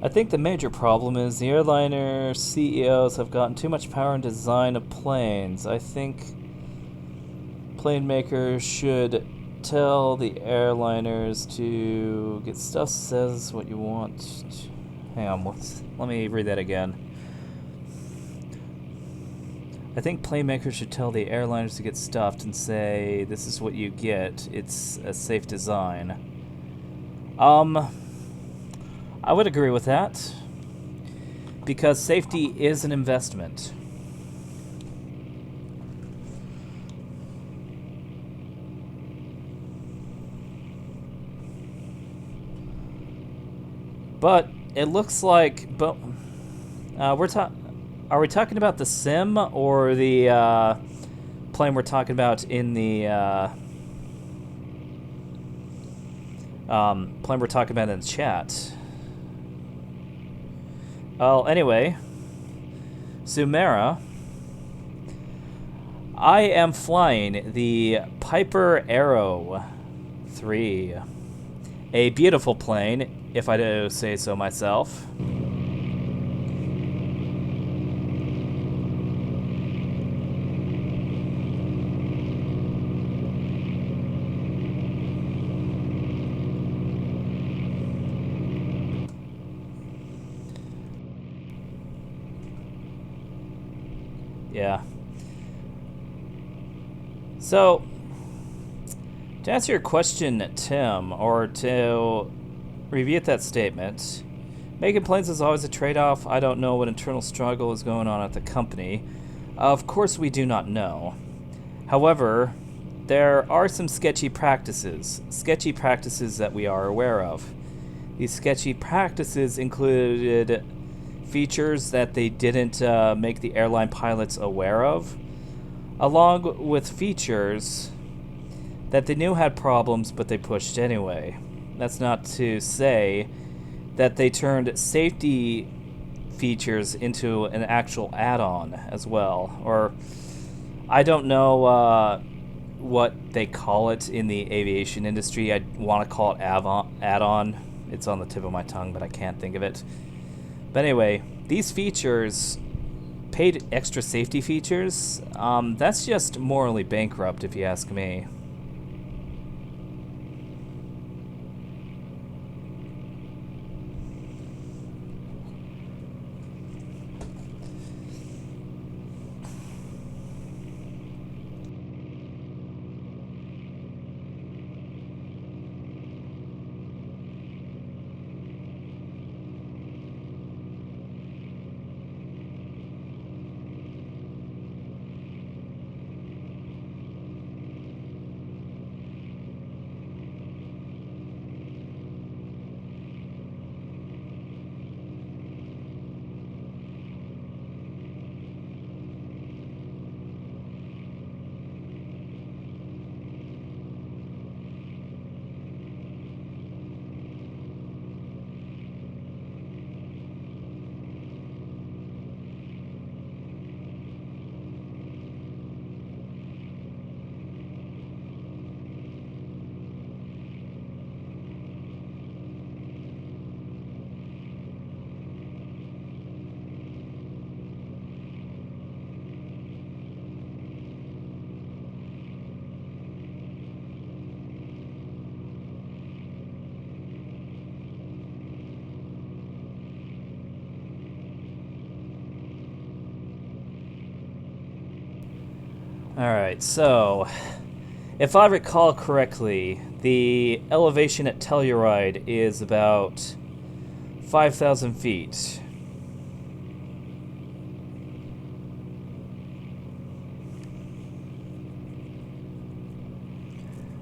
I think the major problem is the airliner CEOs have gotten too much power in design of planes. I think plane makers should tell the airliners to get stuff says what you want. Hang on, let me read that again. I think plane makers should tell the airliners to get stuffed and say, this is what you get. It's a safe design. I would agree with that, because safety is an investment. But it looks like, are we talking about the sim or the plane we're talking about in the plane we're talking about in the chat? Well, anyway, Sumera, I am flying the Piper Arrow 3, a beautiful plane, if I do say so myself. Yeah. So, to answer your question, Tim, or to revisit that statement, making planes is always a trade-off. I don't know what internal struggle is going on at the company. Of course we do not know. However, there are some sketchy practices that we are aware of. These sketchy practices included features that they didn't make the airline pilots aware of, along with features that they knew had problems but they pushed anyway. That's not to say that they turned safety features into an actual add-on as well, or I don't know what they call it in the aviation industry. I want to call it add-on. It's on the tip of my tongue, but I can't think of it. But anyway, these features, paid extra safety features, that's just morally bankrupt if you ask me. Alright, so if I recall correctly, the elevation at Telluride is about 5,000 feet.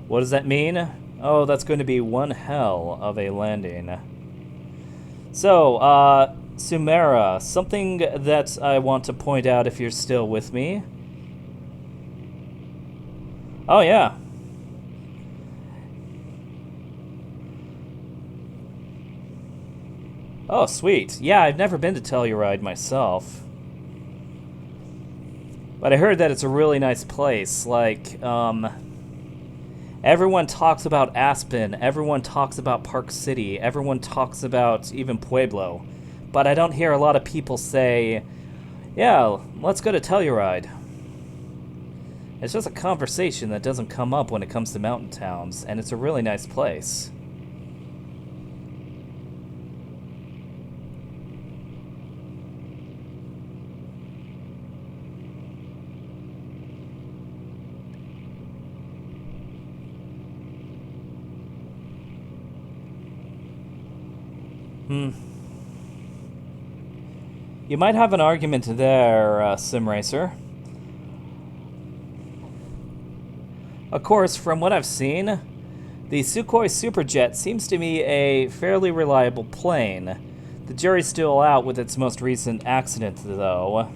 What does that mean? Oh, that's going to be one hell of a landing. So, Sumera, something that I want to point out if you're still with me. Oh, yeah. Oh, sweet. Yeah, I've never been to Telluride myself. But I heard that it's a really nice place. Like, everyone talks about Aspen, everyone talks about Park City, everyone talks about even Pueblo. But I don't hear a lot of people say, yeah, let's go to Telluride. It's just a conversation that doesn't come up when it comes to mountain towns, and it's a really nice place. You might have an argument there, Sim Racer. Of course, from what I've seen, the Sukhoi Superjet seems to be a fairly reliable plane. The jury's still out with its most recent accident, though.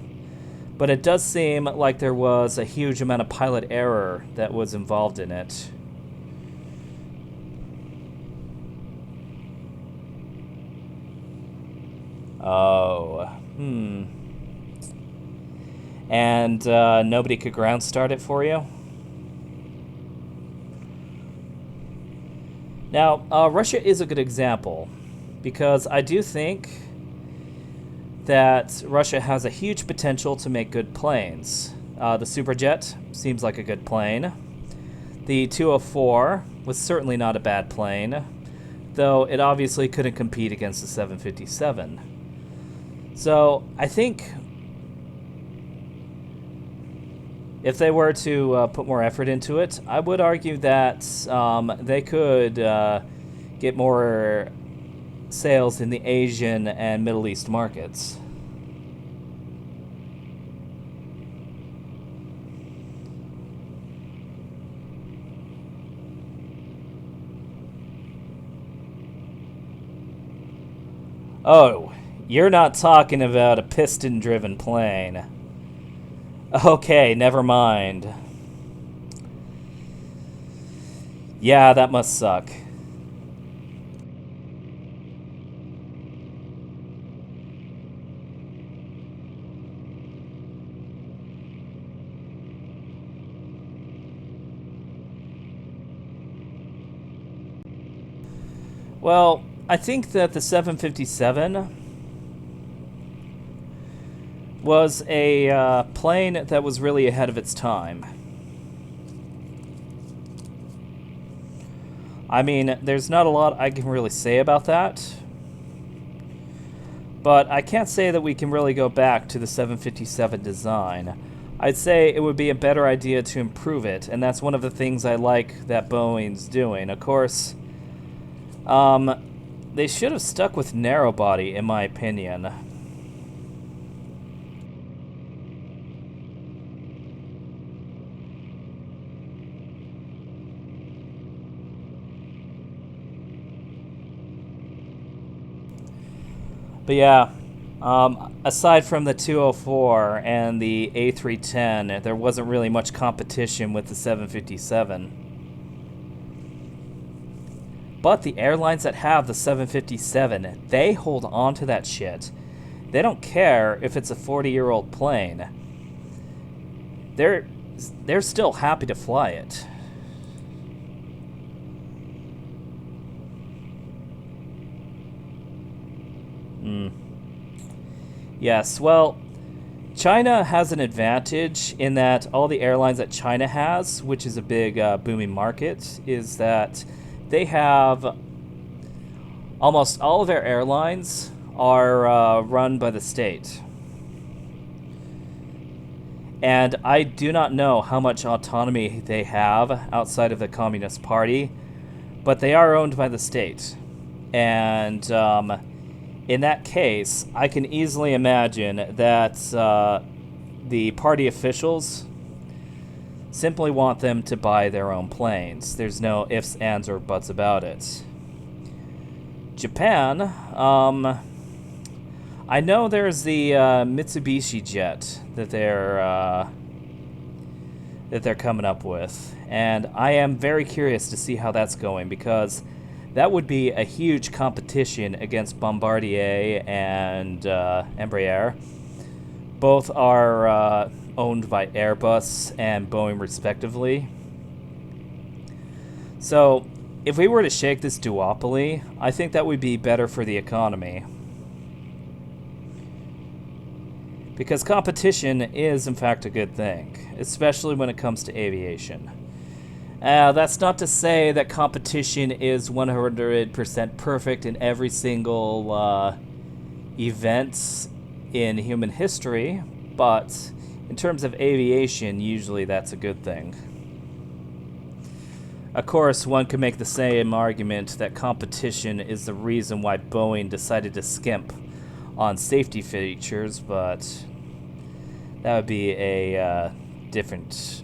But it does seem like there was a huge amount of pilot error that was involved in it. Oh, And nobody could ground start it for you? Now, Russia is a good example, because I do think that Russia has a huge potential to make good planes. The Superjet seems like a good plane. The 204 was certainly not a bad plane, though it obviously couldn't compete against the 757. So, I think if they were to put more effort into it, I would argue that they could get more sales in the Asian and Middle East markets. Oh, you're not talking about a piston-driven plane. Okay, never mind. Yeah, that must suck. Well, I think that the 757 was a plane that was really ahead of its time. I mean, there's not a lot I can really say about that, but I can't say that we can really go back to the 757 design. I'd say it would be a better idea to improve it, and that's one of the things I like that Boeing's doing. Of course, they should have stuck with narrow body, in my opinion. But yeah, aside from the 204 and the A310, there wasn't really much competition with the 757. But the airlines that have the 757, they hold on to that shit. They don't care if it's a 40-year-old plane. They're still happy to fly it. Yes, well, China has an advantage in that all the airlines that China has, which is a big booming market, is that they have almost all of their airlines are run by the state. And I do not know how much autonomy they have outside of the Communist Party, but they are owned by the state. And in that case, I can easily imagine that the party officials simply want them to buy their own planes. There's no ifs, ands, or buts about it. Japan, I know there's the Mitsubishi jet that they're coming up with, and I am very curious to see how that's going, because that would be a huge competition against Bombardier and Embraer. Both are owned by Airbus and Boeing respectively. So if we were to shake this duopoly, I think that would be better for the economy. Because competition is in fact a good thing, especially when it comes to aviation. That's not to say that competition is 100% perfect in every single event in human history, but in terms of aviation, usually that's a good thing. Of course, one could make the same argument that competition is the reason why Boeing decided to skimp on safety features, but that would be a different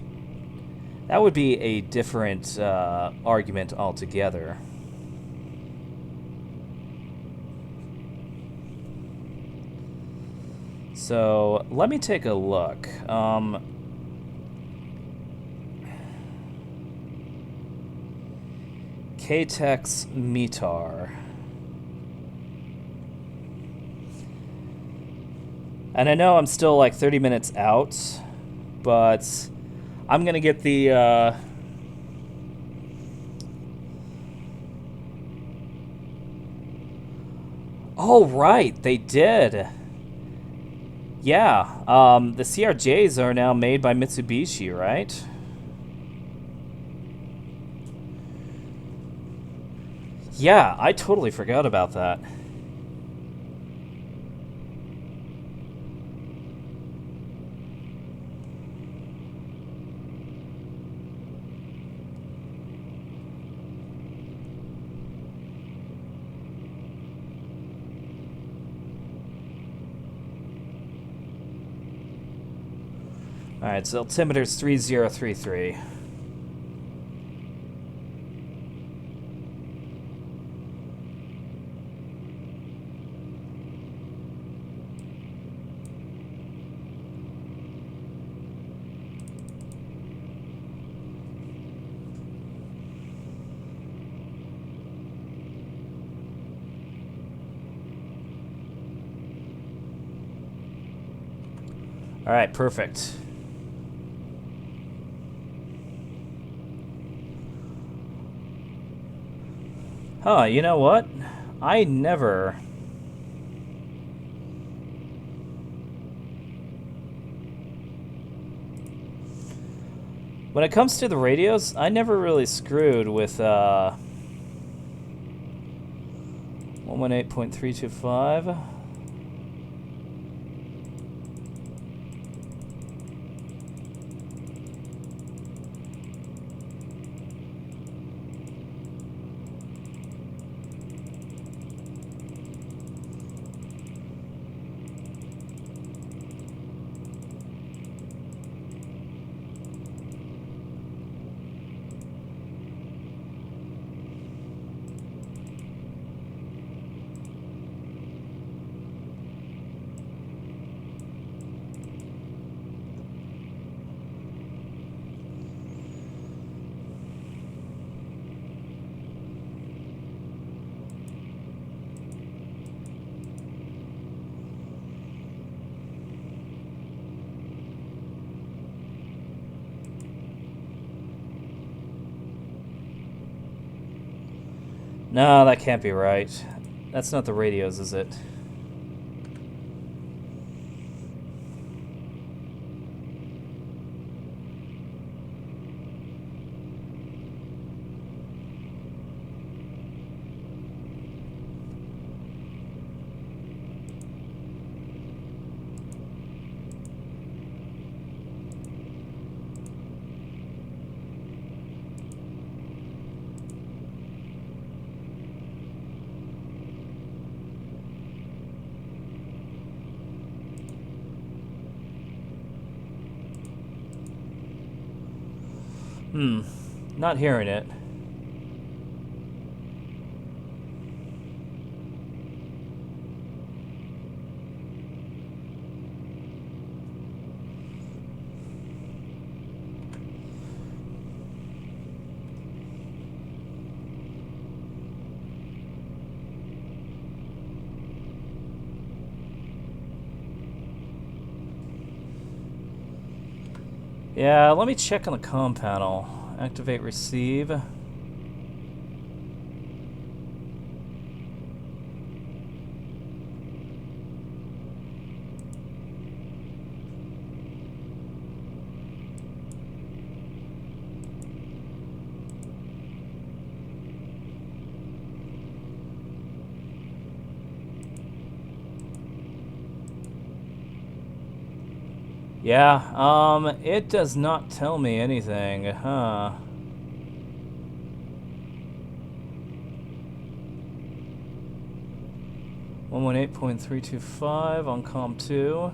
argument altogether. So let me take a look. KTEX METAR. And I know I'm still like 30 minutes out, but I'm gonna get the oh right, they did. Yeah, the CRJs are now made by Mitsubishi, right? Yeah, I totally forgot about that. Alright, so altimeter's 3033. Alright, perfect. Huh, you know what? I never... When it comes to the radios, I never really screwed with 118.325. No, that can't be right. That's not the radios, is it? Not hearing it. Yeah, let me check on the comm panel. Activate receive. Yeah, it does not tell me anything, huh? 118.325 on COM 2.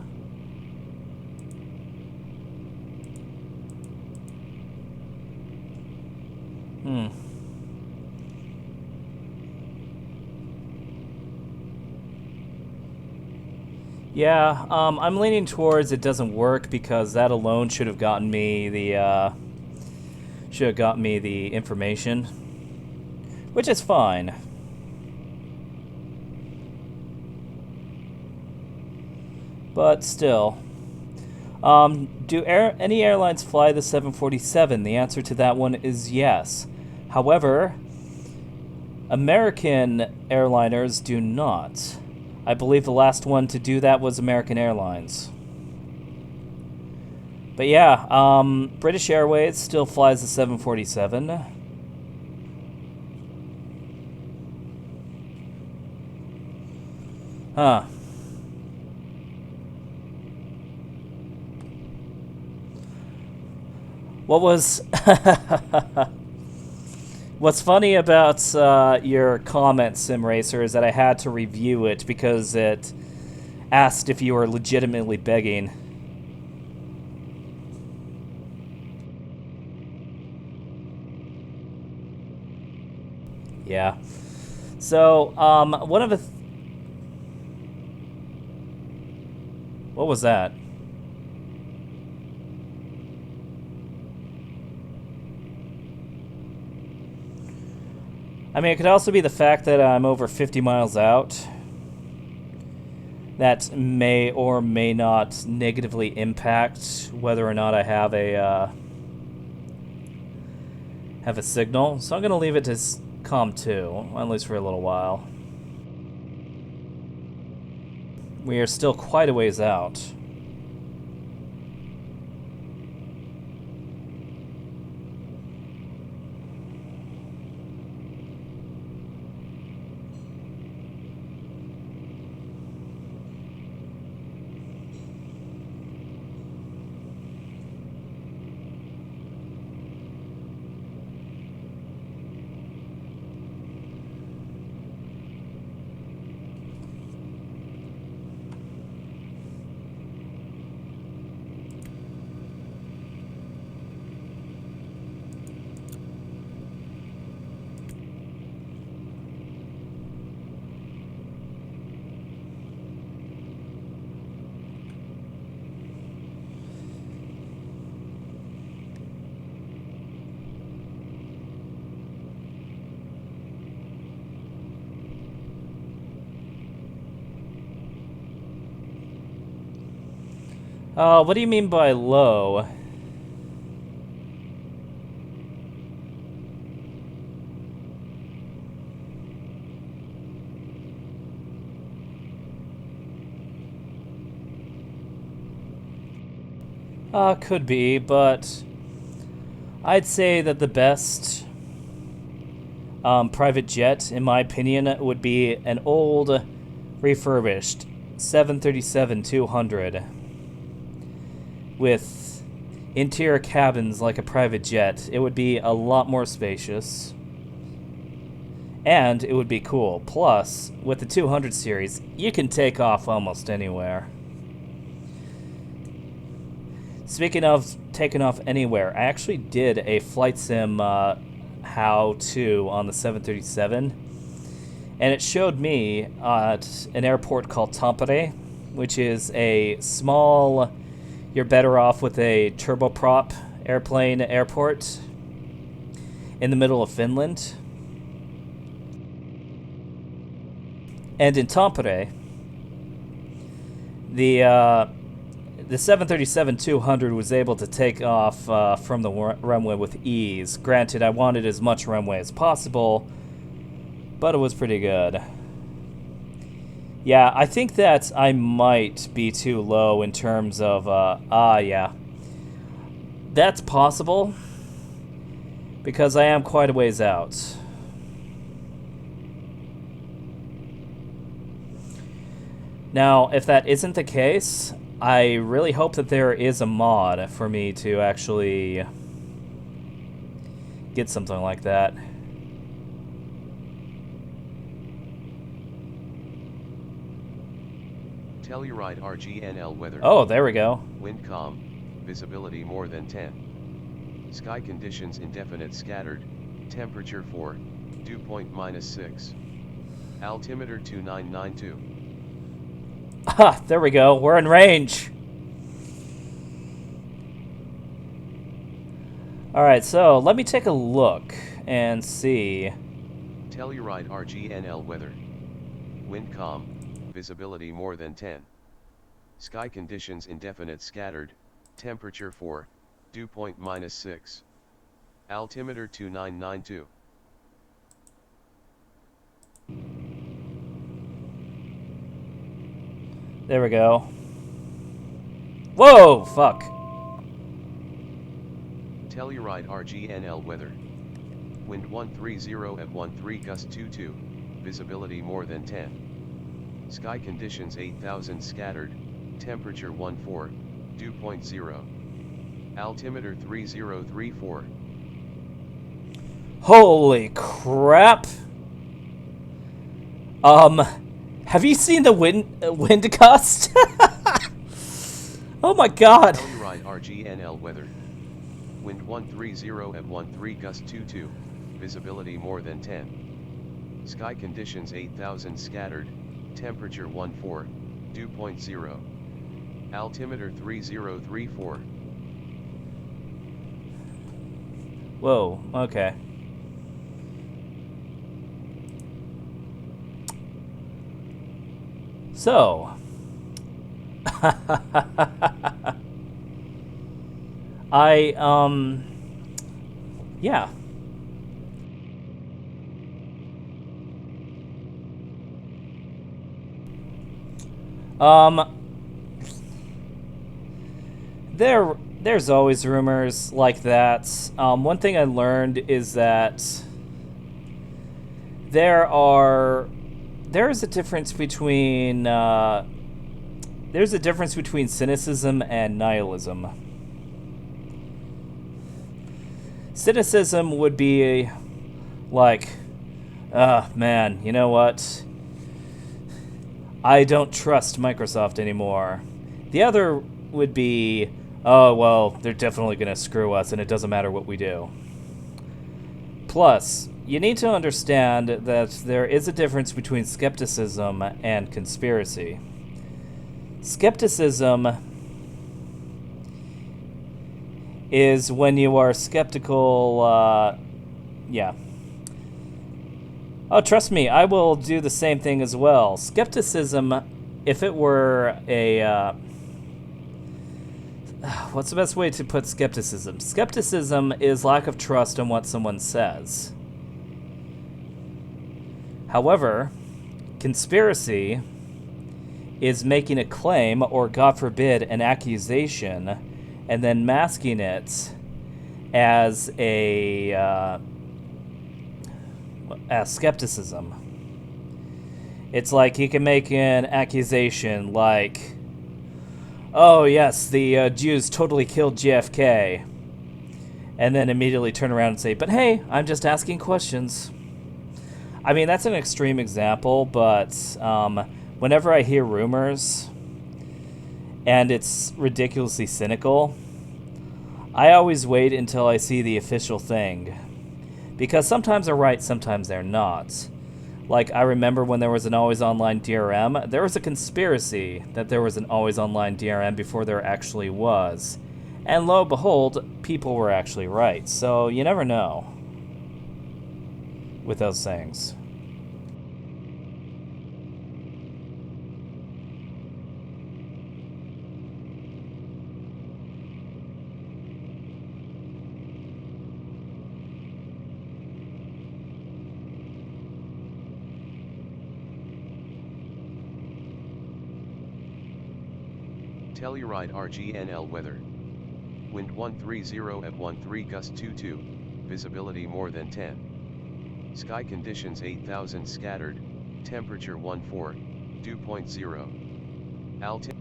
Yeah, I'm leaning towards it doesn't work because that alone should have gotten me the information, which is fine. But still, do any airlines fly the 747? The answer to that one is yes. However, American airliners do not. I believe the last one to do that was American Airlines. But yeah, British Airways still flies the 747. Huh. What was... What's funny about your comment, Sim Racer, is that I had to review it because it asked if you were legitimately begging. Yeah. So, one of the... What was that? I mean, it could also be the fact that I'm over 50 miles out. That may or may not negatively impact whether or not I have a signal. So I'm going to leave it to COM 2, at least for a little while. We are still quite a ways out. What do you mean by low? Could be, but I'd say that the best private jet, in my opinion, would be an old, refurbished 737-200 with interior cabins like a private jet. It would be a lot more spacious, and it would be cool. Plus, with the 200 series, you can take off almost anywhere. Speaking of taking off anywhere, I actually did a flight sim how-to on the 737, and it showed me at an airport called Tampere, which is a small, you're better off with a turboprop airplane airport in the middle of Finland. And in Tampere, the 737-200 was able to take off from the runway with ease. Granted, I wanted as much runway as possible, but it was pretty good. Yeah, I think that I might be too low in terms of, yeah. That's possible, because I am quite a ways out. Now, if that isn't the case, I really hope that there is a mod for me to actually get something like that. Telluride RGNL weather. Oh, there we go. Wind calm, visibility more than 10. Sky conditions indefinite scattered, temperature 4, dew point -6. Altimeter 2992. Ah, there we go. We're in range. Alright, so let me take a look and see. Telluride RGNL weather. Wind calm, visibility more than 10. Sky conditions indefinite scattered, temperature 4, dew point -6. Altimeter 2992. There we go. Whoa, fuck. Telluride RGNL weather. Wind 130 at 13 gust 22, visibility more than 10. Sky conditions 8000 scattered, temperature 14, dew point 0. Altimeter 3034. Holy crap. Have you seen the wind gust? Oh my god. Telluride RGNL weather. Wind 130 at 13 gust 22, visibility more than 10. Sky conditions 8000 scattered, temperature 14, dew point 0. Altimeter 3034. Whoa, okay. So, yeah. There's always rumors like that. One thing I learned is that there is a difference between cynicism and nihilism. Cynicism would be like, man, you know what? I don't trust Microsoft anymore. The other would be, oh, well, they're definitely going to screw us and it doesn't matter what we do. Plus, you need to understand that there is a difference between skepticism and conspiracy. Skepticism is when you are skeptical, yeah. Oh, trust me, I will do the same thing as well. Skepticism, if it were a, what's the best way to put skepticism? Skepticism is lack of trust in what someone says. However, conspiracy is making a claim, or God forbid, an accusation, and then masking it as as skepticism. It's like he can make an accusation like, oh yes, the Jews totally killed JFK, and then immediately turn around and say, but hey, I'm just asking questions. I mean, that's an extreme example, but whenever I hear rumors and it's ridiculously cynical, I always wait until I see the official thing. Because sometimes they're right, sometimes they're not. Like, I remember when there was an always online DRM, there was a conspiracy that there was an always online DRM before there actually was. And lo and behold, people were actually right. So you never know with those things. Telluride RGNL weather. Wind 130 at 13 gust 22, visibility more than 10. Sky conditions 8000 scattered, temperature 14, dew point 0. Altitude.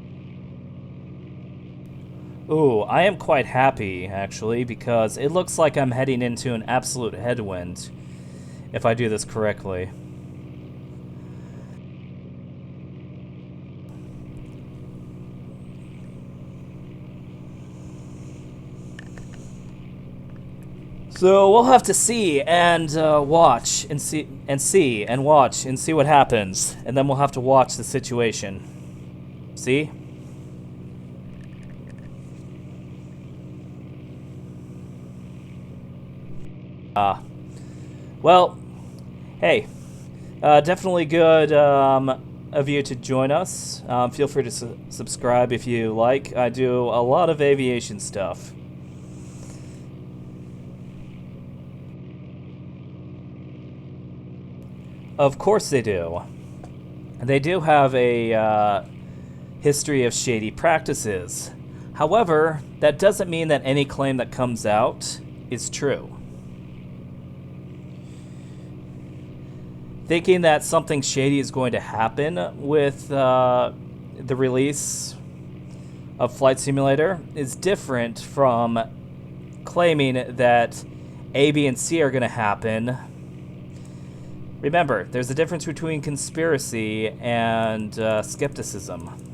Ooh, I am quite happy, actually, because it looks like I'm heading into an absolute headwind, if I do this correctly. So we'll have to see and watch and see and watch and see what happens, and then we'll have to watch the situation. See? Well, hey, definitely good of you to join us. Feel free to subscribe if you like. I do a lot of aviation stuff. Of course they do. They do have a history of shady practices. However, that doesn't mean that any claim that comes out is true. Thinking that something shady is going to happen with the release of Flight Simulator is different from claiming that A, B, and C are going to happen. Remember, there's a difference between conspiracy and skepticism.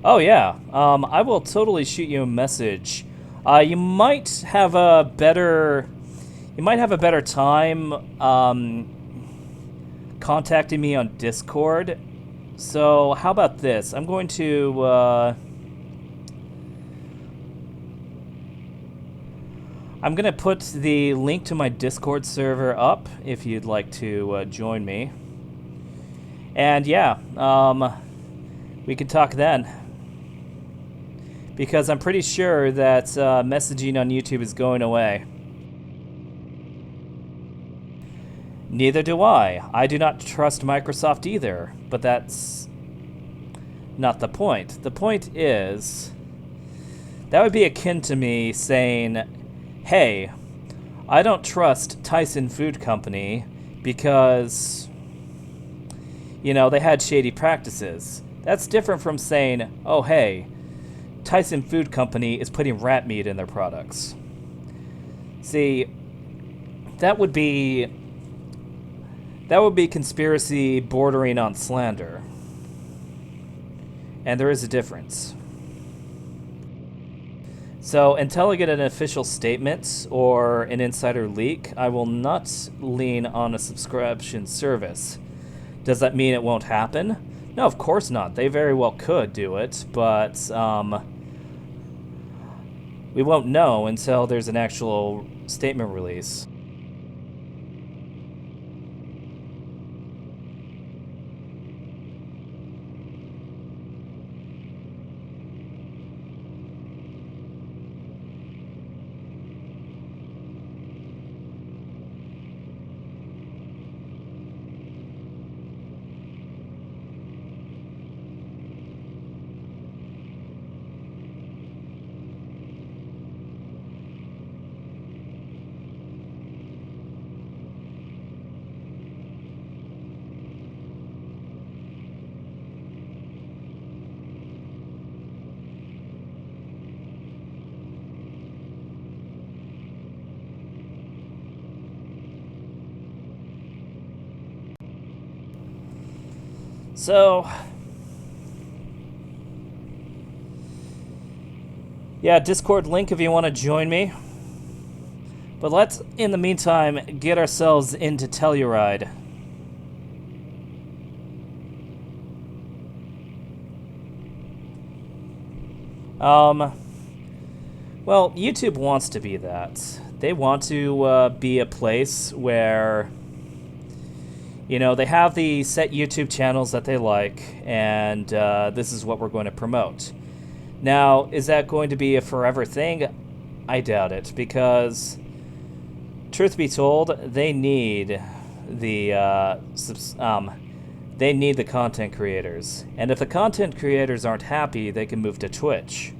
Oh yeah, I will totally shoot you a message. You might have a better time contacting me on Discord. So how about this? I'm going to put the link to my Discord server up if you'd like to join me. And yeah, we could talk then. Because I'm pretty sure that messaging on YouTube is going away. Neither do I. I do not trust Microsoft either, but that's not the point. The point is, that would be akin to me saying, hey, I don't trust Tyson Food Company because, you know, they had shady practices. That's different from saying, oh, hey, Tyson Food Company is putting rat meat in their products. See, that would be conspiracy bordering on slander. And there is a difference. So until I get an official statement or an insider leak, I will not lean on a subscription service. Does that mean it won't happen? No, of course not. They very well could do it, but we won't know until there's an actual statement release. So, yeah, Discord link if you want to join me. But let's, in the meantime, get ourselves into Telluride. Well, YouTube wants to be that. They want to be a place where, you know, they have the set YouTube channels that they like, and this is what we're going to promote. Now, is that going to be a forever thing? I doubt it, because, truth be told, they need the they need the content creators, and if the content creators aren't happy, they can move to Twitch.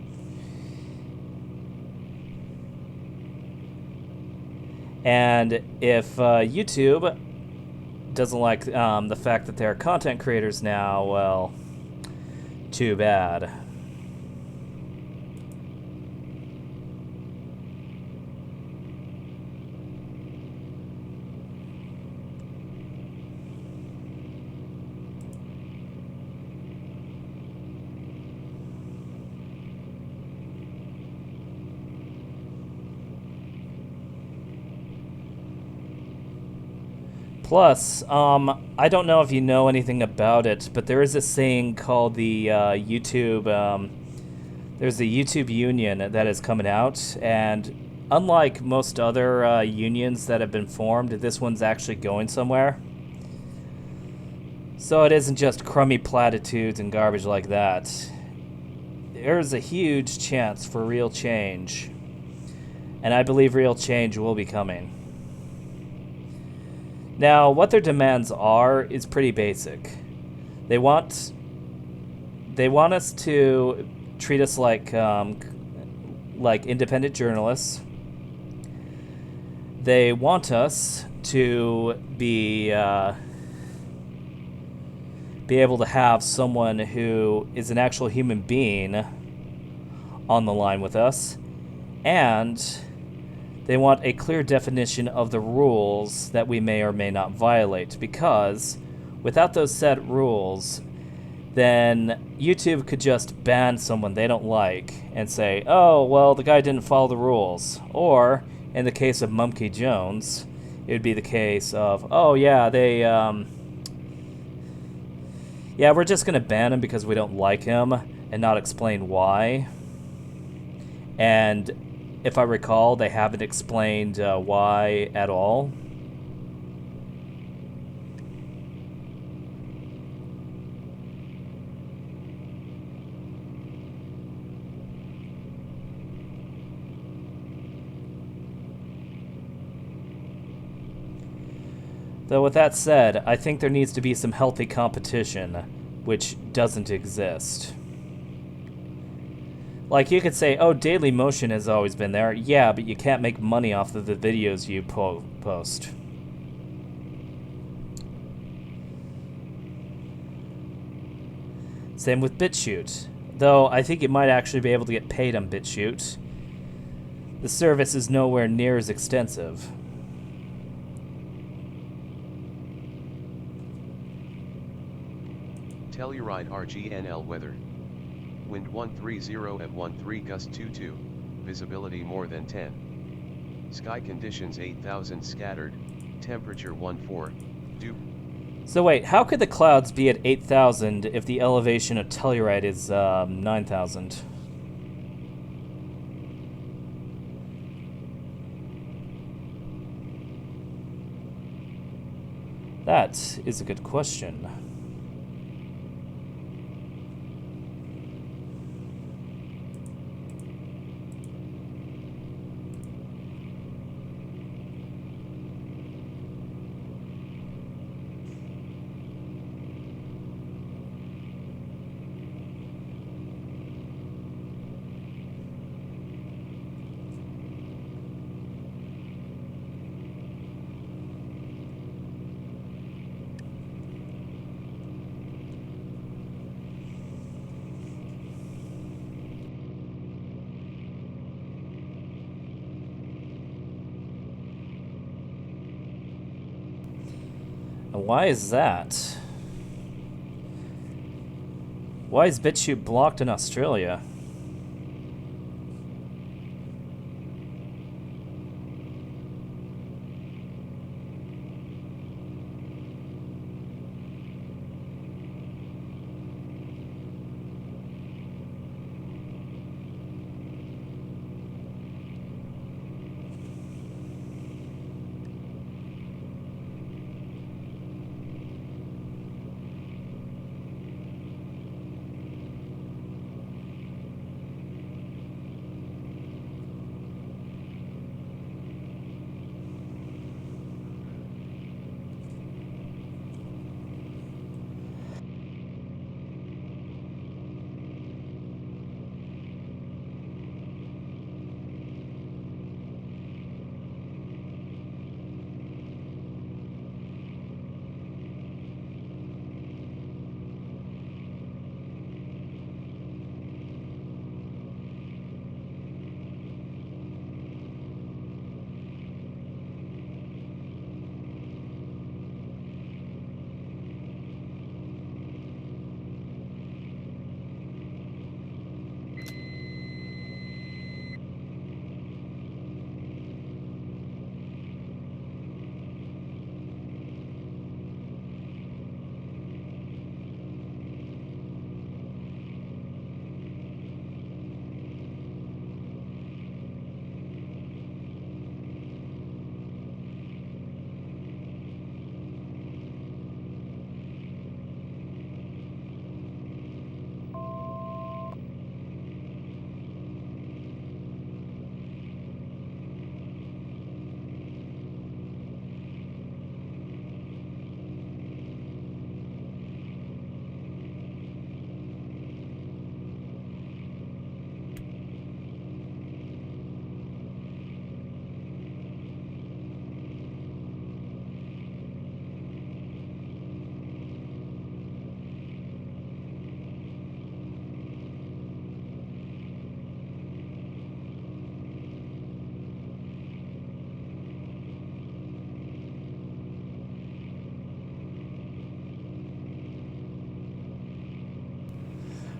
And if YouTube doesn't like the fact that they're content creators now, well, too bad. Plus, I don't know if you know anything about it, but there is a saying called the YouTube. There's the YouTube Union that is coming out, and unlike most other unions that have been formed, this one's actually going somewhere. So it isn't just crummy platitudes and garbage like that. There's a huge chance for real change, and I believe real change will be coming. Now, what their demands are is pretty basic. They want us to treat us like independent journalists. They want us to be able to have someone who is an actual human being on the line with us, and they want a clear definition of the rules that we may or may not violate, because without those set rules, then YouTube could just ban someone they don't like and say, oh, well, the guy didn't follow the rules. Or, in the case of Mumkey Jones, it would be the case of, oh, yeah, yeah, we're just going to ban him because we don't like him and not explain why. And if I recall, they haven't explained why at all. Though with that said, I think there needs to be some healthy competition, which doesn't exist. Like, you could say, oh, Daily Motion has always been there. Yeah, but you can't make money off of the videos you post. Same with BitChute. Though, I think you might actually be able to get paid on BitChute. The service is nowhere near as extensive. Telluride RGNL weather. Wind 130 at 13 gust 22, visibility more than 10. Sky conditions 8,000 scattered, temperature 14, dew. So wait, how could the clouds be at 8,000 if the elevation of Telluride is 9,000? That is a good question. Why is that? Why is BitChute blocked in Australia?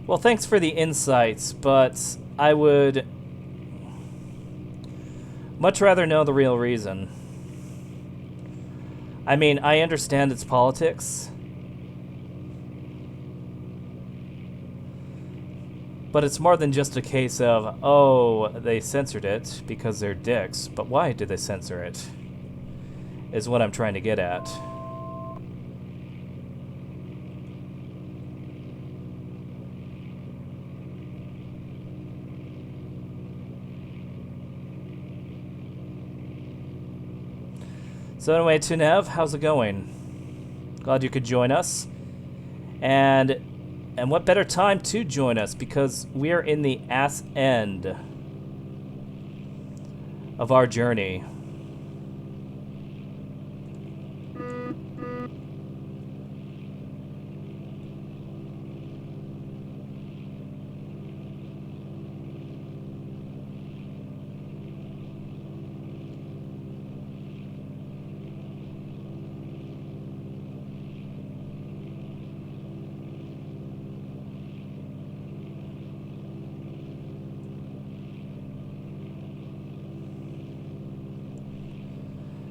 Well, thanks for the insights, but I would much rather know the real reason. I mean, I understand it's politics, but it's more than just a case of, oh, they censored it because they're dicks, but why did they censor it? Is what I'm trying to get at. So anyway, Tunev, how's it going? Glad you could join us. And what better time to join us, because we are in the ass end of our journey.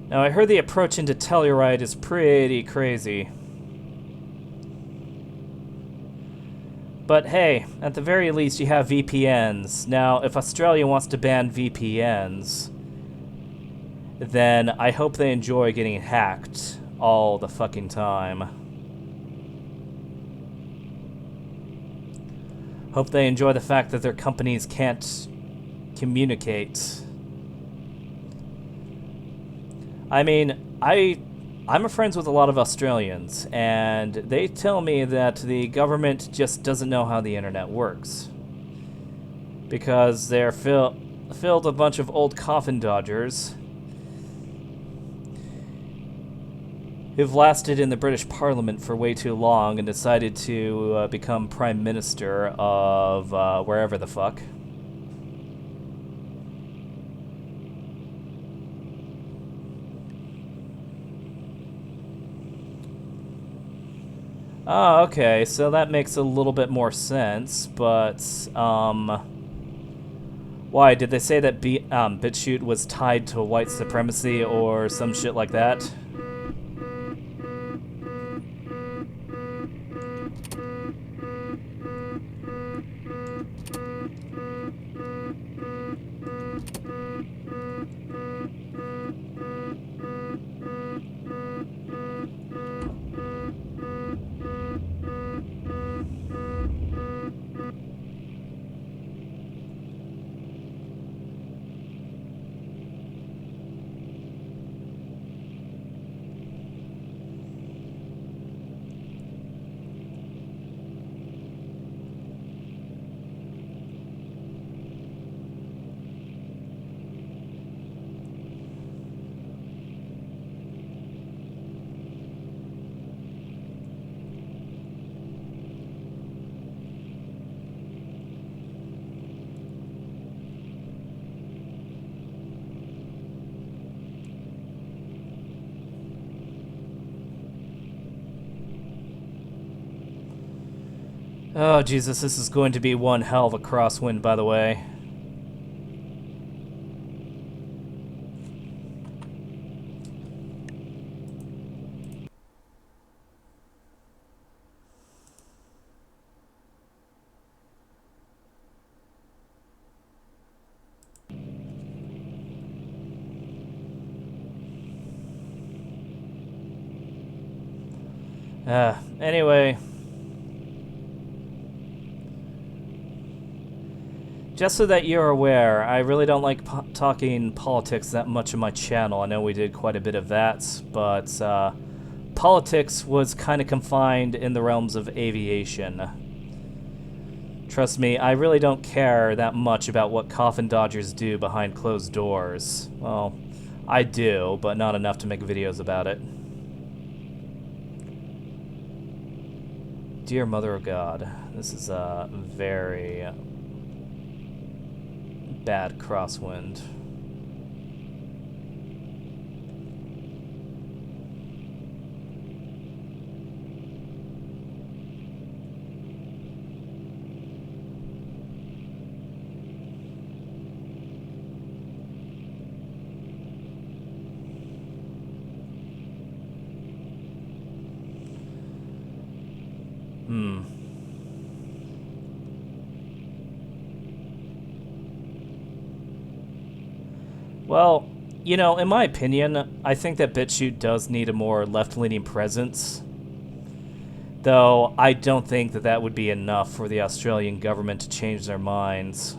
Now, I heard the approach into Telluride is pretty crazy. But hey, at the very least you have VPNs. Now, if Australia wants to ban VPNs, then I hope they enjoy getting hacked all the fucking time. Hope they enjoy the fact that their companies can't communicate. I mean, I'm friends with a lot of Australians, and they tell me that the government just doesn't know how the internet works. Because they're filled a bunch of old coffin dodgers who've lasted in the British Parliament for way too long and decided to become Prime Minister of wherever the fuck. Oh, okay, so that makes a little bit more sense, but, why, did they say that BitChute was tied to white supremacy or some shit like that? Oh, Jesus, this is going to be one hell of a crosswind, by the way. Anyway. Just so that you're aware, I really don't like talking politics that much on my channel. I know we did quite a bit of that, but politics was kind of confined in the realms of aviation. Trust me, I really don't care that much about what coffin dodgers do behind closed doors. Well, I do, but not enough to make videos about it. Dear Mother of God, this is a very bad crosswind. Well, you know, in my opinion, I think that BitChute does need a more left-leaning presence. Though, I don't think that that would be enough for the Australian government to change their minds.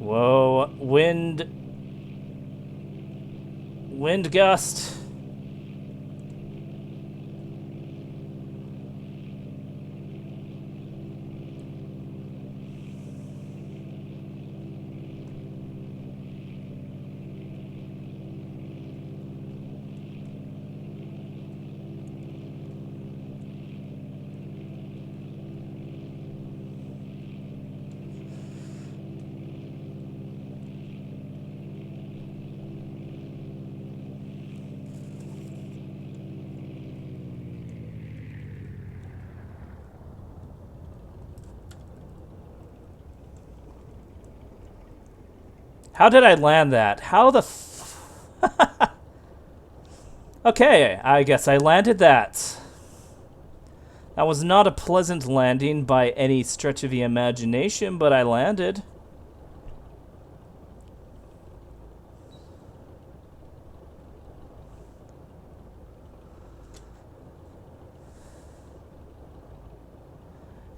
Whoa, wind gust. How did I land that? How the Okay, I guess I landed that. That was not a pleasant landing by any stretch of the imagination, but I landed.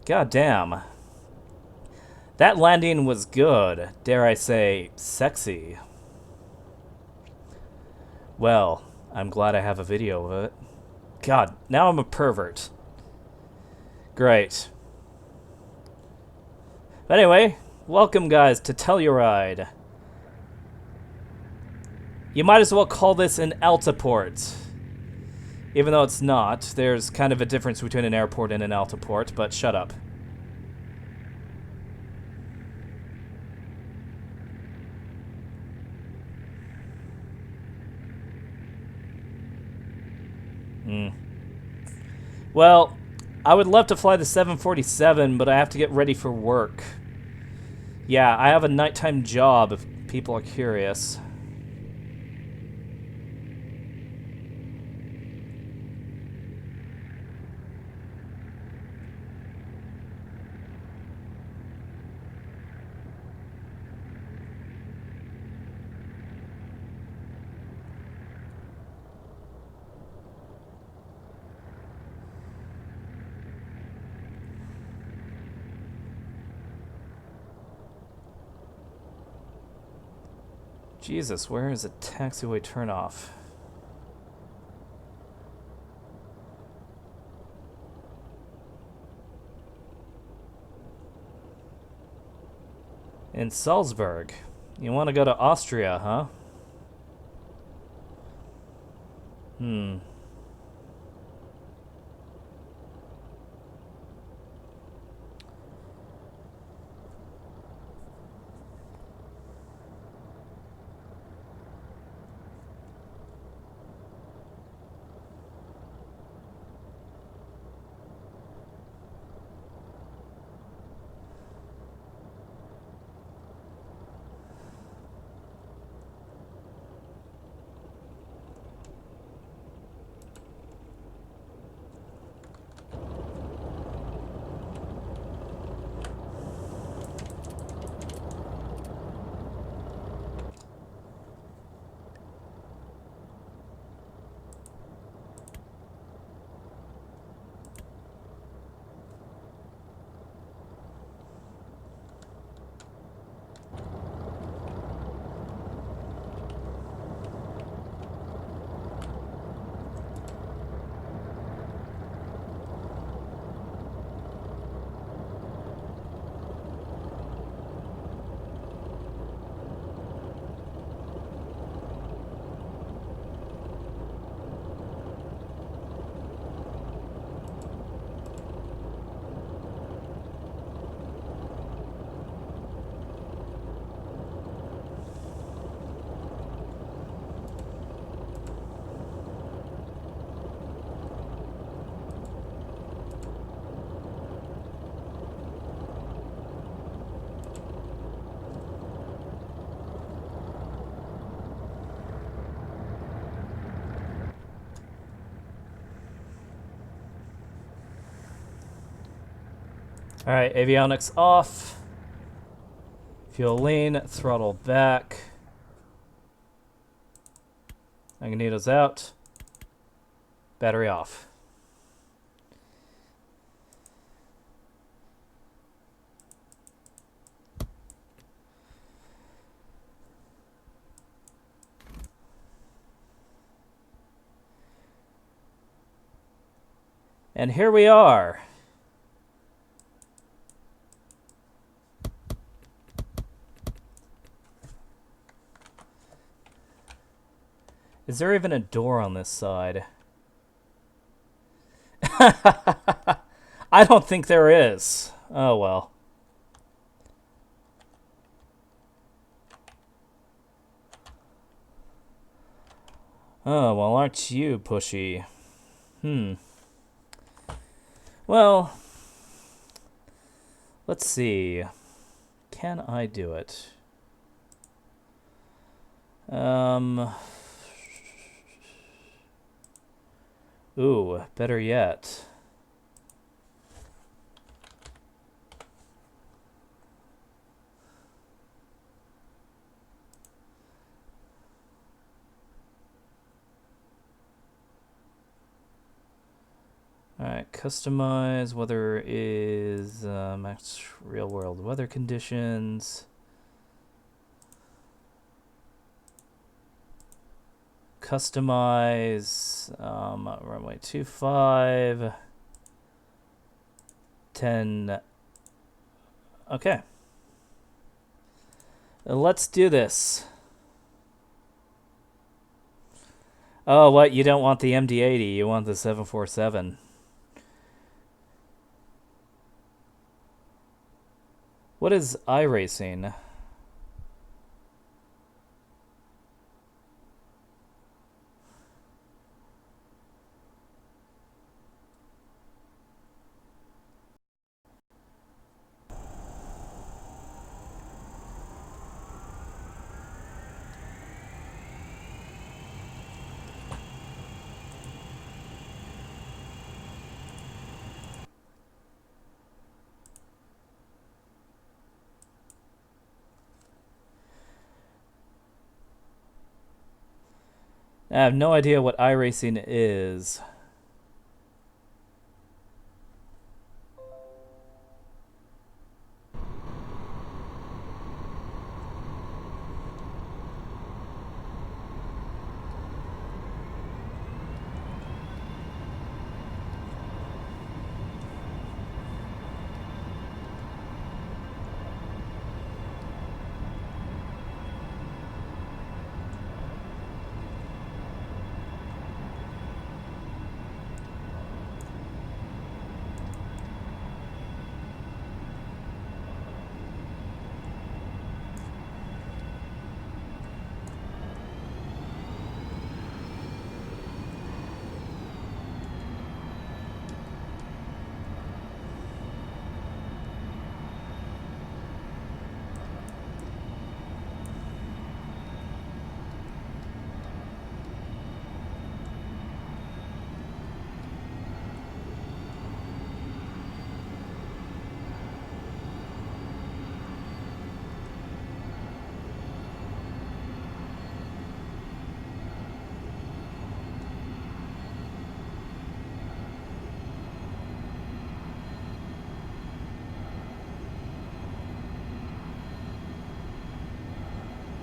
God damn. That landing was good. Dare I say, sexy. Well, I'm glad I have a video of it. God, now I'm a pervert. Great. But anyway, welcome guys to Telluride. You might as well call this an altiport. Even though it's not. There's kind of a difference between an airport and an altiport, but shut up. Well, I would love to fly the 747, but I have to get ready for work. Yeah, I have a nighttime job if people are curious. Jesus, where is a taxiway turnoff? In Salzburg. You want to go to Austria, huh? Hmm. Alright, avionics off. Fuel lean, throttle back. Magnetos out. Battery off. And here we are. Is there even a door on this side? I don't think there is. Oh well. Oh, well, aren't you pushy? Well, let's see. Can I do it? Ooh, better yet. Alright, customize weather is max real world weather conditions. Customize runway 25 10. Okay, let's do this. Oh, what, you don't want the MD-80, you want the 747. What is iRacing? I have no idea what iRacing is.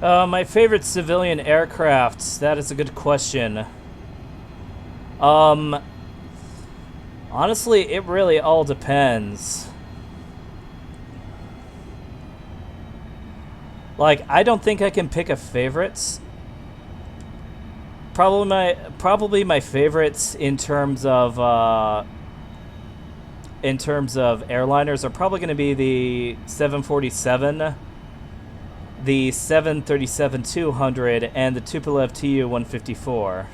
My favorite civilian aircrafts. That is a good question. Honestly, it really all depends. Like, I don't think I can pick a favorites. Probably my favorites in terms of airliners are probably going to be the 747. The 737-200 and the Tupolev Tu-154.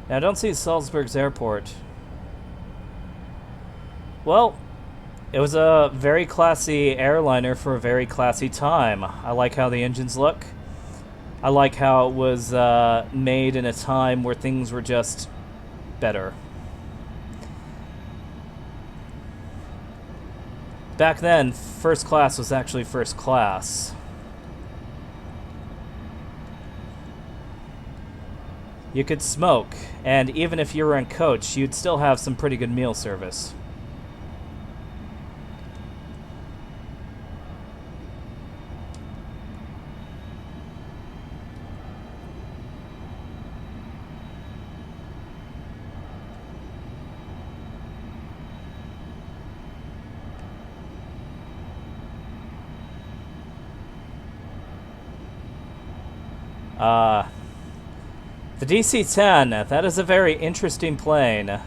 Now, I don't see Salzburg's airport. Well, it was a very classy airliner for a very classy time. I like how the engines look. I like how it was made in a time where things were just better. Back then, first class was actually first class. You could smoke, and even if you were in coach, you'd still have some pretty good meal service. The DC-10, that is a very interesting plane.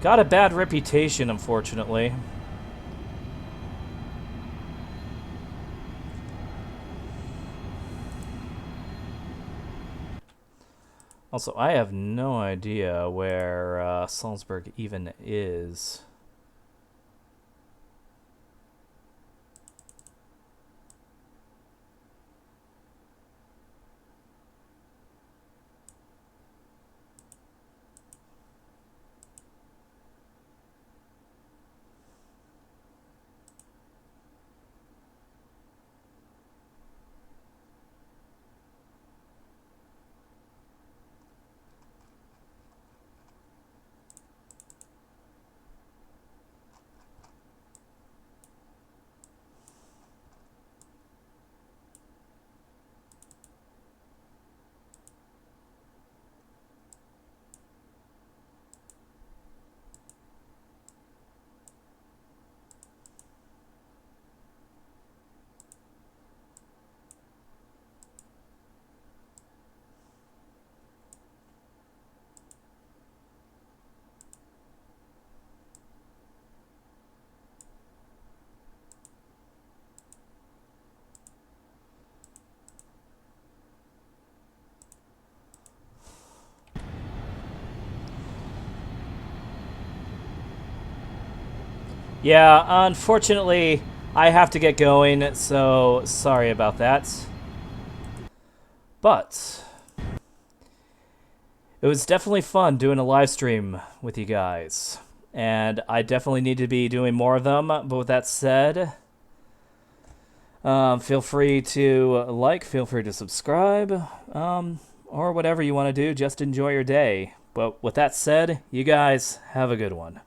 Got a bad reputation, unfortunately. Also, I have no idea where Salzburg even is. Yeah, unfortunately, I have to get going, so sorry about that. But it was definitely fun doing a live stream with you guys. And I definitely need to be doing more of them. But with that said, feel free to like, feel free to subscribe, or whatever you want to do. Just enjoy your day. But with that said, you guys have a good one.